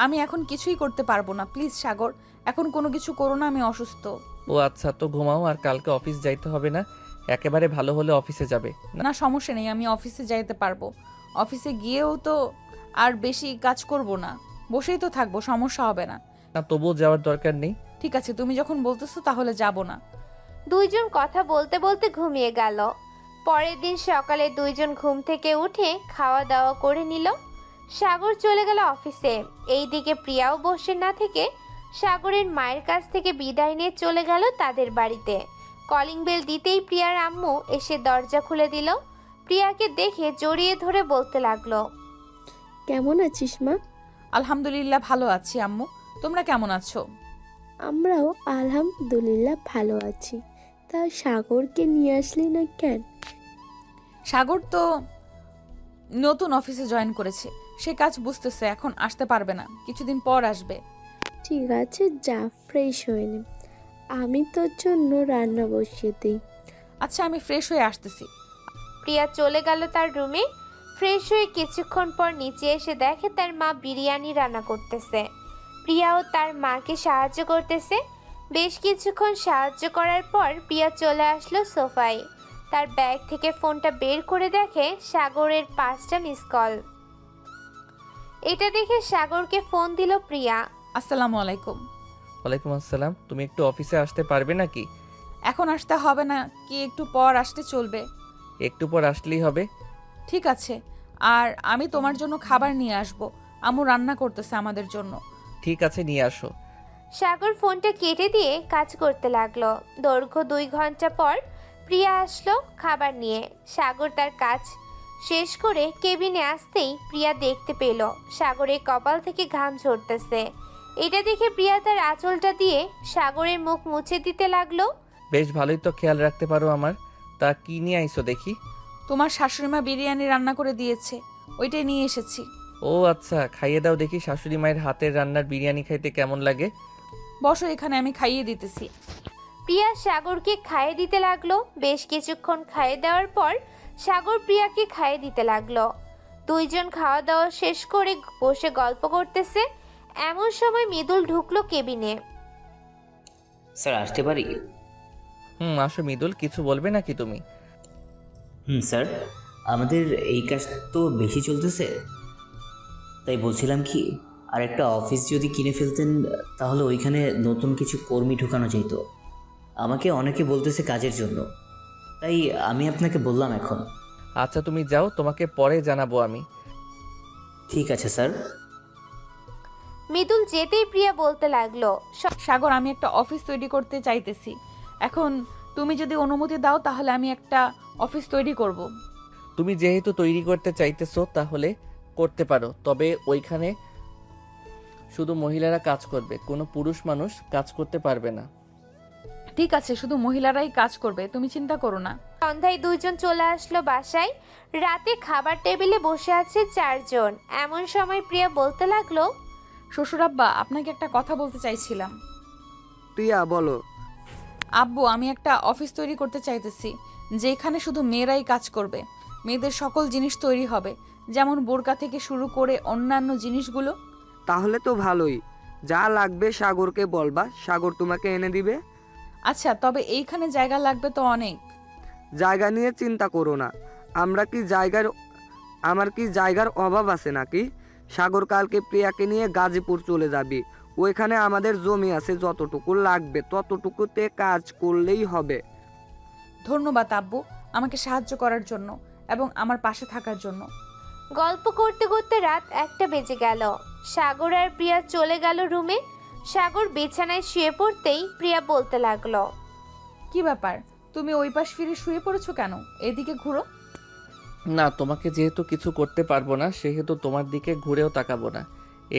[SPEAKER 2] আমি এখন কিছুই করতে পারবো না, প্লিজ সাগর, এখন কোনো কিছু করো না, আমি অসুস্থ।
[SPEAKER 1] ও আচ্ছা, তো ঘুমাও, আর কালকে অফিস যাইতে হবে না, একেবারে ভালো হলে অফিসে যাবে না?
[SPEAKER 2] না সমস্যা নেই, আমি অফিসে যাইতে পারবো। অফিসে গিয়েও তো আর বেশি কাজ করব না, বসেই তো থাকবো, সমস্যা হবে না।
[SPEAKER 1] না তবুও যাওয়ার দরকার নেই।
[SPEAKER 2] ঠিক আছে, তুমি যখন বলতেছো তাহলে যাব না।
[SPEAKER 3] দুইজন কথা বলতে বলতে ঘুমিয়ে গেল। পরের দিন সকালে দুইজন ঘুম থেকে উঠে খাওয়া দাওয়া করে নিল। সাগর চলে গেল অফিসে। এইদিকে প্রিয়াও বসে না থেকে সাগরের মায়ের কাছ থেকে বিদায় নিয়ে চলে গেল তাদের বাড়িতে। কলিং বেল দিতেই প্রিয়ার আম্মু এসে দরজা খুলে দিল। প্রিয়াকে দেখে জড়িয়ে ধরে বলতে লাগলো,
[SPEAKER 12] কেমন আছিস মা?
[SPEAKER 2] আলহামদুলিল্লাহ ভালো আছি আম্মু, তোমরা কেমন আছো?
[SPEAKER 12] আমরাও আলহামদুলিল্লাহ ভালো আছি। তা সাগরকে নিয়ে আসলি না কেন?
[SPEAKER 2] সাগর তো নতুন অফিসে জয়েন করেছে, সে কাজ বুঝতেছে, এখন আসতে পারবে না, কিছুদিন পর আসবে।
[SPEAKER 12] ঠিক আছে, যা ফ্রেশ হয়ে নে, আমি তোর জন্য রান্না বসিয়ে দিই।
[SPEAKER 2] আচ্ছা, আমি ফ্রেশ হয়ে আসতেছি।
[SPEAKER 3] প্রিয়া চলে গেল তার রুমে। ফ্রেশ হয়ে কিছুক্ষণ পর নিচে এসে দেখে তার মা বিরিয়ানি রান্না করতেছে। প্রিয়াও তার মাকে সাহায্য করতেছে। বেশ কিছুক্ষণ সাহায্য করার পর প্রিয়া চলে আসলো সোফায়। তার ব্যাগ থেকে ফোনটা বের করে দেখে সাগরের 5টা মিস কল। এটা দেখে সাগরকে ফোন দিল প্রিয়া।
[SPEAKER 2] আসসালামু আলাইকুম।
[SPEAKER 1] ওয়ালাইকুম আসসালাম। তুমি একটু অফিসে আসতে পারবে নাকি?
[SPEAKER 2] এখন আসতে হবে না কি, একটু পর আসতে চলবে?
[SPEAKER 1] একটু পর আসলেই হবে।
[SPEAKER 2] ঠিক আছে, আর আমি তোমার জন্য খাবার নিয়ে আসব, আম্মু রান্না করতেছে আমাদের জন্য।
[SPEAKER 1] ঠিক আছে, নিয়ে আসো।
[SPEAKER 3] সাগর ফোনটা কেটে দিয়ে কাজ করতে লাগলো। দৈর্ঘ্য 2 ঘন্টা পর প্রিয়া আসলো খাবার নিয়ে। সাগর তার কাজ শেষ করে কেবিনে আসতেই প্রিয়া দেখতে পেল সাগরের কপাল থেকে ঘাম ঝরতেছে। এটা দেখে প্রিয়া তার আঁচলটা দিয়ে সাগরের মুখ মুছে দিতে লাগলো।
[SPEAKER 1] বেশ ভালোই তো খেয়াল রাখতে পারো আমার। তা কি নিয়ে আইছো দেখি?
[SPEAKER 2] তোমার শাশুড়িমা বিরিয়ানি রান্না করে দিয়েছে, ওইটাই নিয়ে এসেছি।
[SPEAKER 1] ও আচ্ছা, খাইয়ে দাও দেখি শাশুড়ি মায়ের হাতের রান্নার বিরিয়ানি খাইতে কেমন লাগে।
[SPEAKER 2] বসো এখানে, আমি খাইয়ে দিতেছি।
[SPEAKER 3] প্রিয়া সাগরকে খাইয়ে দিতে লাগলো। বেশ কিছুক্ষণ খাইয়ে দেওয়ার পর সাগর প্রিয়াকে খাইয়ে দিতে লাগলো। দুইজন খাওয়া দাওয়া শেষ করে বসে গল্প করতেছে। এমন সময় মৃদুল ঢুকলো কেবিনে।
[SPEAKER 11] স্যার আসতে পারি?
[SPEAKER 1] আসো মৃদুল, কিছু বলবে নাকি তুমি?
[SPEAKER 11] স্যার, আমাদের এই কাজ তো বেশি চলতেছে, তাই বলছিলাম কি, আর একটা অফিস যদি কিনে ফেলতেন তাহলে ওইখানে নতুন কিছু কর্মী ঢুকানো যেত। আমাকে অনেকে বলতেছে কাজের জন্য, তাই আমি আপনাকে বললাম এখন।
[SPEAKER 1] আচ্ছা তুমি যাও, তোমাকে পরে জানাবো আমি।
[SPEAKER 11] ঠিক আছে স্যার।
[SPEAKER 3] মৃদুল যেতেই প্রিয়া বলতে লাগলো,
[SPEAKER 2] সাগর, আমি একটা অফিস তৈরি করতে চাইতেছি। এখন তুমি যদি অনুমতি দাও তাহলে আমি একটা অফিস তৈরি করব।
[SPEAKER 1] তুমি যেহেতু তৈরি করতে চাইতেছো তাহলে করতে পারো, তবে ওইখানে শুধু মহিলারা কাজ করবে, কোনো পুরুষ মানুষ কাজ করতে পারবে না।
[SPEAKER 2] ঠিক আছে, শুধু মহিলারাই কাজ করবে, তুমি চিন্তা করো না।
[SPEAKER 3] সন্ধ্যায় দুইজন চলে আসলো বাসায়। রাতে খাবার টেবিলে বসে আছে 4 জন। এমন সময় প্রিয়া বলতে লাগলো,
[SPEAKER 2] শ্বশুরাব্বা, আপনাকে একটা কথা বলতে চাইছিলাম।
[SPEAKER 5] প্রিয়া বলো।
[SPEAKER 2] আব্বু, আমি একটা অফিস তৈরি করতে চাইতেছি, যেখানে শুধু মেয়েরাই কাজ করবে। মেয়েদের সকল জিনিস তৈরি হবে, যেমন বোরকা থেকে শুরু করে অন্যান্য জিনিসগুলো।
[SPEAKER 5] তাহলে তো ভালোই, যা লাগবে সাগরকে বলবা, সাগর তোমাকে এনে দিবে।
[SPEAKER 2] আচ্ছা, তবে এইখানে জায়গা লাগবে তো অনেক।
[SPEAKER 5] জায়গা নিয়ে চিন্তা করো না, আমার কি জায়গার অভাব আছে নাকি? সাগর কালকে প্রিয়াকে নিয়ে গাজীপুর চলে যাবি, ওইখানে আমাদের জমি আছে, যতটুকু লাগবে ততটুকুতে কাজ করলেই হবে।
[SPEAKER 2] ধন্যবাদ আব্বু, আমাকে সাহায্য করার জন্য এবং আমার পাশে থাকার জন্য।
[SPEAKER 3] গল্প করতে করতে রাত 1টা বেজে গেল। সাগর আর প্রিয়া চলে গেল রুমে। সাগর বিছানায় শুয়ে পড়তেই প্রিয়া বলতে লাগলো,
[SPEAKER 2] কি ব্যাপার, তুমি ওই পাশ ফিরে শুয়ে পড়েছো কেন? এদিকে ঘুরো।
[SPEAKER 1] না, তোমাকে যেহেতু কিছু করতে পারবো না সেহেতু তোমার দিকে ঘুরেও তাকাবো না,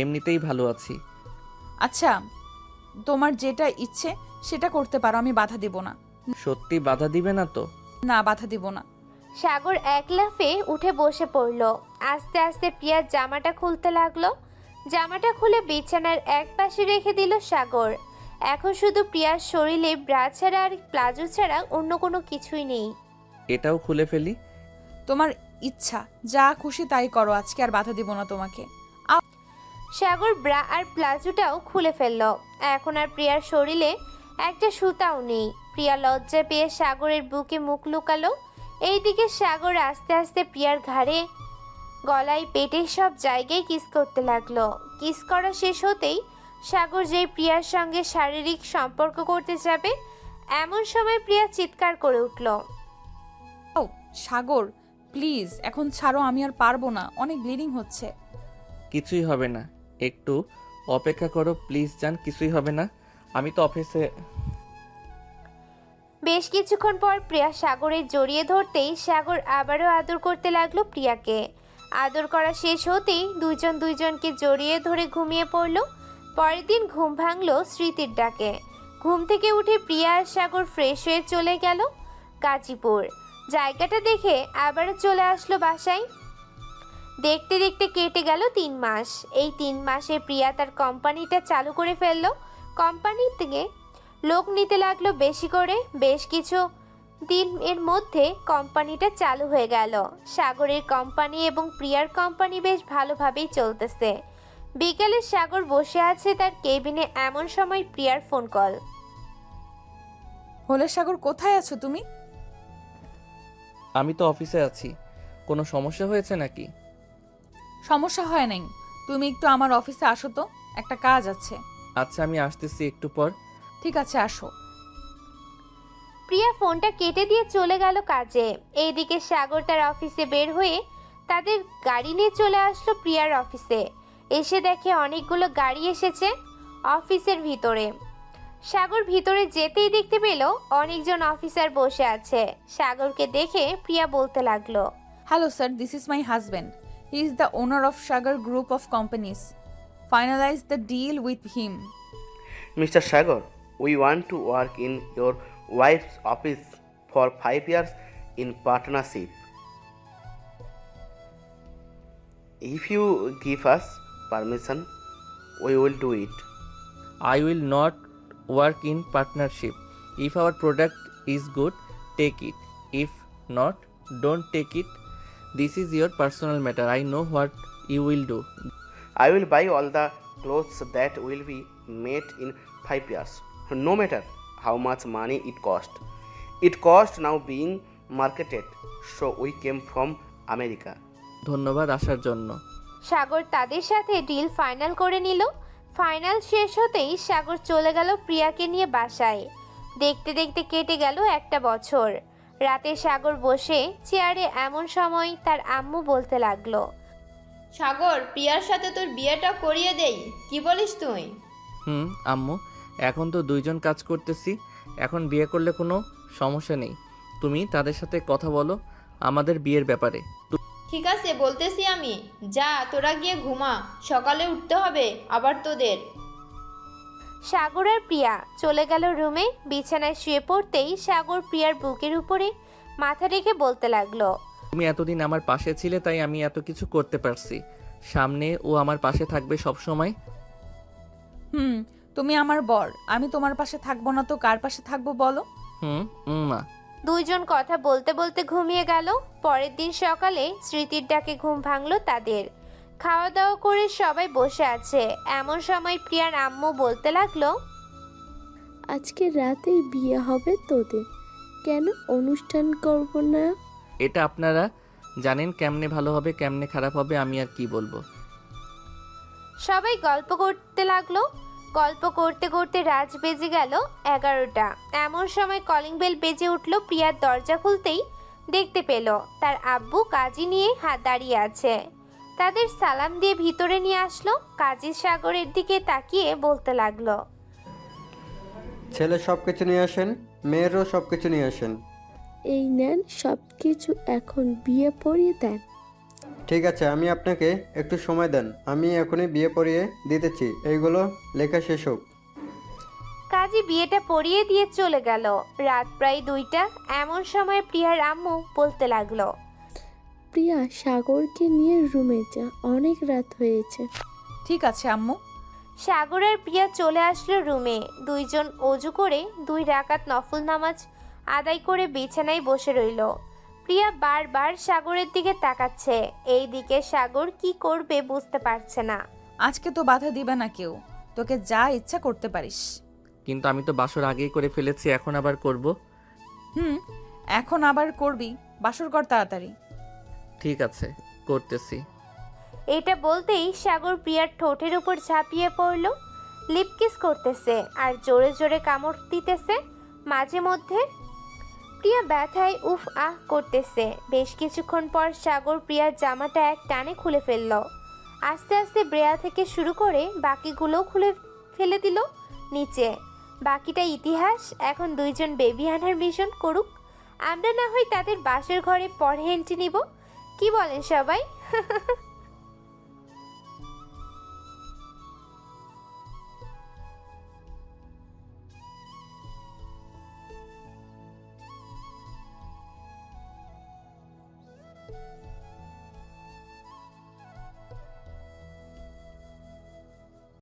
[SPEAKER 1] এমনিতেই ভালো আছি।
[SPEAKER 2] আচ্ছা, তোমার যেটা ইচ্ছে সেটা করতে পারো, আমি বাধা দিব না।
[SPEAKER 1] সত্যি বাধা দিবে না তো?
[SPEAKER 2] না, বাধা দিব না।
[SPEAKER 3] সাগর এক লাফে উঠে বসে পড়লো। আস্তে আস্তে প্রিয়ার জামাটা খুলতে লাগলো। জামাটা খুলে বিছানার এক পাশে রেখে দিল সাগর। এখন শুধু প্রিয়ার শরীরে ব্রা ছাড়া আর প্লাজো ছাড়া অন্য কোনো কিছুই নেই।
[SPEAKER 1] এটাও খুলে ফেলি?
[SPEAKER 2] তোমার ইচ্ছা, যা খুশি তাই করো, আজকে আর বাধা দিব না তোমাকে।
[SPEAKER 3] সাগর ব্রা আর প্লাজোটাও খুলে ফেললো। এখন আর প্রিয়ার শরীরে একটা সুতাও নেই। প্রিয়া লজ্জা পেয়ে সাগরের বুকে মুখ লুকালো। এইদিকে সাগর আস্তে আস্তে প্রিয়ার ঘাড়ে, গলায়, পেটে সব জায়গায় কিস করতে লাগলো। কিস করা শেষ হতেই সাগর যেই প্রিয়ার সঙ্গে শারীরিক সম্পর্ক করতে যাবে, এমন সময় প্রিয়া চিৎকার করে উঠল।
[SPEAKER 2] ও সাগর, প্লিজ এখন ছাড়ো, আমি আর পারবো না, অনেক ব্লিডিং হচ্ছে।
[SPEAKER 1] কিছুই হবে না, একটু অপেক্ষা করো প্লিজ জান, কিছুই হবে না, আমি তো অফিসে।
[SPEAKER 3] বেশ কিছুক্ষণ পর প্রিয়া সাগরের জড়িয়ে ধরতেই সাগর আবারও আদর করতে লাগলো প্রিয়াকে। আদর করা শেষ হতেই দুইজন দুইজনকে জড়িয়ে ধরে ঘুমিয়ে পড়ল। পরের দিন ঘুম ভাঙলো স্মৃতির ডাকে। ঘুম থেকে উঠে প্রিয়া আর সাগর ফ্রেশ হয়ে চলে গেল গাজীপুর। জায়গাটা দেখে আবারও চলে আসলো বাসায়। দেখতে দেখতে কেটে গেল 3 মাস। এই 3 মাসে প্রিয়া তার কোম্পানিটা চালু করে ফেললো। কোম্পানি থেকে লোক নিতে লাগলো বেশি করে। বেশ কিছু দিন এর মধ্যে কোম্পানিটা চালু হয়ে গেল। সাগরের কোম্পানি এবং প্রিয়ার কোম্পানি বেশ ভালোভাবেই চলতেছে। বিকেলে সাগর বসে আছে তার কেবিনে, এমন সময় প্রিয়ার ফোন কল।
[SPEAKER 2] হলে সাগর, কোথায় আছো তুমি?
[SPEAKER 1] আমি তো অফিসে আছি, কোনো সমস্যা হয়েছে নাকি?
[SPEAKER 2] সমস্যা হয় নাই, তুমি একটু আমার অফিসে আসো তো, একটা কাজ আছে।
[SPEAKER 1] আচ্ছা আমি আসতেছি একটু পর।
[SPEAKER 2] ঠিক আছে, আসো।
[SPEAKER 3] প্রিয়া ফোনটা কেটে দিয়ে চলে গেল কাজে। এইদিকে সাগর তার অফিসে বের হয়ে তাদের গাড়ি নিয়ে চলে আসলো প্রিয়ার অফিসে। এসে দেখে অনেকগুলো গাড়ি এসেছে অফিসের ভিতরে। সাগর ভিতরে যেতেই দেখতে পেল অনেকজন অফিসার বসে আছে। সাগরকে দেখে প্রিয়া বলতে লাগলো,
[SPEAKER 2] hello sir, this is my husband. He is the owner of Sagar group of companies. Finalise the deal with him.
[SPEAKER 13] Mr. Sagar, we want to work in your wife's office for 5 years in partnership. If you give us permission, we will do it.
[SPEAKER 1] I will not work in partnership. If our product is good, take it. If not, don't take it. This is your personal matter. I know what you will do.
[SPEAKER 13] I will buy all the clothes that will be made in 5 years, no matter how much money it cost. It cost now being marketed, so we came from America.
[SPEAKER 1] ধন্যবাদ আসার জন্য।
[SPEAKER 3] সাগর তাদের সাথে ডিল ফাইনাল করে নিল। ফাইনাল শেষ হতেই সাগর চলে গেল প্রিয়াকে নিয়ে বাসায়। দেখতে দেখতে কেটে গেল 1 বছর। রাতে সাগর বসে চেয়ারে, এমন সময় তার আম্মু বলতে লাগলো,
[SPEAKER 4] সাগর, প্রিয়ার সাথে তোর বিয়েটা করিয়ে দেই, কি বলিস তুই?
[SPEAKER 1] আম্মু, এখন তো 2 জন কাজ করতেছি, এখন বিয়ে করলে কোনো সমস্যা নেই। তুমি তাদের সাথে কথা বলো আমাদের বিয়ের ব্যাপারে।
[SPEAKER 4] ঠিক আছে, বলতেছি আমি। যা, তোরা গিয়ে ঘুমা, সকালে উঠতে হবে আবার তোদের।
[SPEAKER 3] সাগর আর প্রিয়া চলে গেল রুমে। বিছানায় শুয়ে পড়তেই সাগর প্রিয়ার বুকের উপরে মাথা রেখে বলতে লাগলো,
[SPEAKER 1] তুমি এতদিন আমার পাশে ছিলে তাই আমি এত কিছু করতে পারছি। সামনে ও আমার পাশে থাকবে সব সময়।
[SPEAKER 2] তুমি আমার বর, আমি তোমার পাশে থাকবো না তো কার পাশে থাকবো বলো?
[SPEAKER 1] মা।
[SPEAKER 3] 2 জন কথা বলতে বলতে ঘুমিয়ে গেল। পরের দিন সকালে স্মৃতির ডাকে ঘুম ভাঙলো তাদের। খাওয়া দাওয়া করে সবাই বসে আছে, এমন সময় প্রিয়ার আম্মু বলতে লাগলো,
[SPEAKER 12] আজকে রাতেই বিয়ে হবে তোদের, কেন অনুষ্ঠান করব না?
[SPEAKER 1] এটা আপনারা জানেন কেমনে ভালো হবে কেমনে খারাপ হবে, আমি আর কি বলবো।
[SPEAKER 3] সবাই গল্প করতে লাগলো। গল্প করতে করতে রাত বেজে গেল 11টা। এমন সময় কলিং বেল বেজে উঠলো। প্রিয়ার দরজা খুলতেই দেখতে পেল তার আব্বু কাজী নিয়ে দাঁড়িয়ে আছে। তাদের সালাম দিয়ে ভিতরে নিয়ে আসলো। কাজী সাগরের দিকে তাকিয়ে বলতে লাগলো,
[SPEAKER 14] ছেলে সব কিছু নিয়ে আসেন, মেয়েরও সব কিছু নিয়ে আসেন।
[SPEAKER 12] এই নেন সব কিছু, এখন বিয়ে পড়িয়ে দেন।
[SPEAKER 14] ঠিক আছে, আমি আপনাকে একটু সময় দেন, আমি এখনই বিয়ে পড়িয়ে দিতেছি, এইগুলো লেখা শেষ হোক।
[SPEAKER 3] কাজী বিয়েটা পড়িয়ে দিয়ে চলে গেল। রাত প্রায় 2টা। এমন সময় প্রিয়ার আম্মু বলতে লাগলো,
[SPEAKER 12] প্রিয়া, সাগরকে নিয়ে রুমে যা, অনেক রাত হয়েছে।
[SPEAKER 2] ঠিক আছে আম্মু।
[SPEAKER 3] সাগর আর প্রিয়া চলে আসলো রুমে। 2 জন অজু করে 2 রাকাত নফল নামাজ আদায় করে বিছানায় বসে রইল। প্রিয়া বারবার সাগরের দিকে তাকাচ্ছে। এই দিকে সাগর কি করবে বুঝতে পারছে না।
[SPEAKER 2] আজকে তো বাধা দিবে না কেউ, তোকে যা ইচ্ছা করতে পারিস।
[SPEAKER 1] কিন্তু আমি তো বাসর আগেই করে ফেলেছি, এখন আবার করব।
[SPEAKER 2] এখন আবার করবি, বাসর কর তাড়াতাড়ি।
[SPEAKER 1] ঠিক আছে, করতেছি।
[SPEAKER 3] এটা বলতেই সাগর প্রিয়ার ঠোঁটের উপর ঝাঁপিয়ে পড়ল, লিপ কিস করতেছে আর জোরে জোরে কামড় দিতেছে মাঝে মধ্যে। প্রিয়া ব্যথায় উফ আহ করতেছে। বেশ কিছুক্ষণ পর সাগর প্রিয়ার জামাটা এক টানে খুলে ফেলল। আস্তে আস্তে ব্রেয়া থেকে শুরু করে বাকিগুলোও খুলে ফেলে দিল নিচে। বাকিটা ইতিহাস। এখন দুইজন বেবি আনার মিশন করুক, আমরা না হয় তাদের বাসের ঘরে পরে এন্ট্রি নিব। কি বলেন সবাই?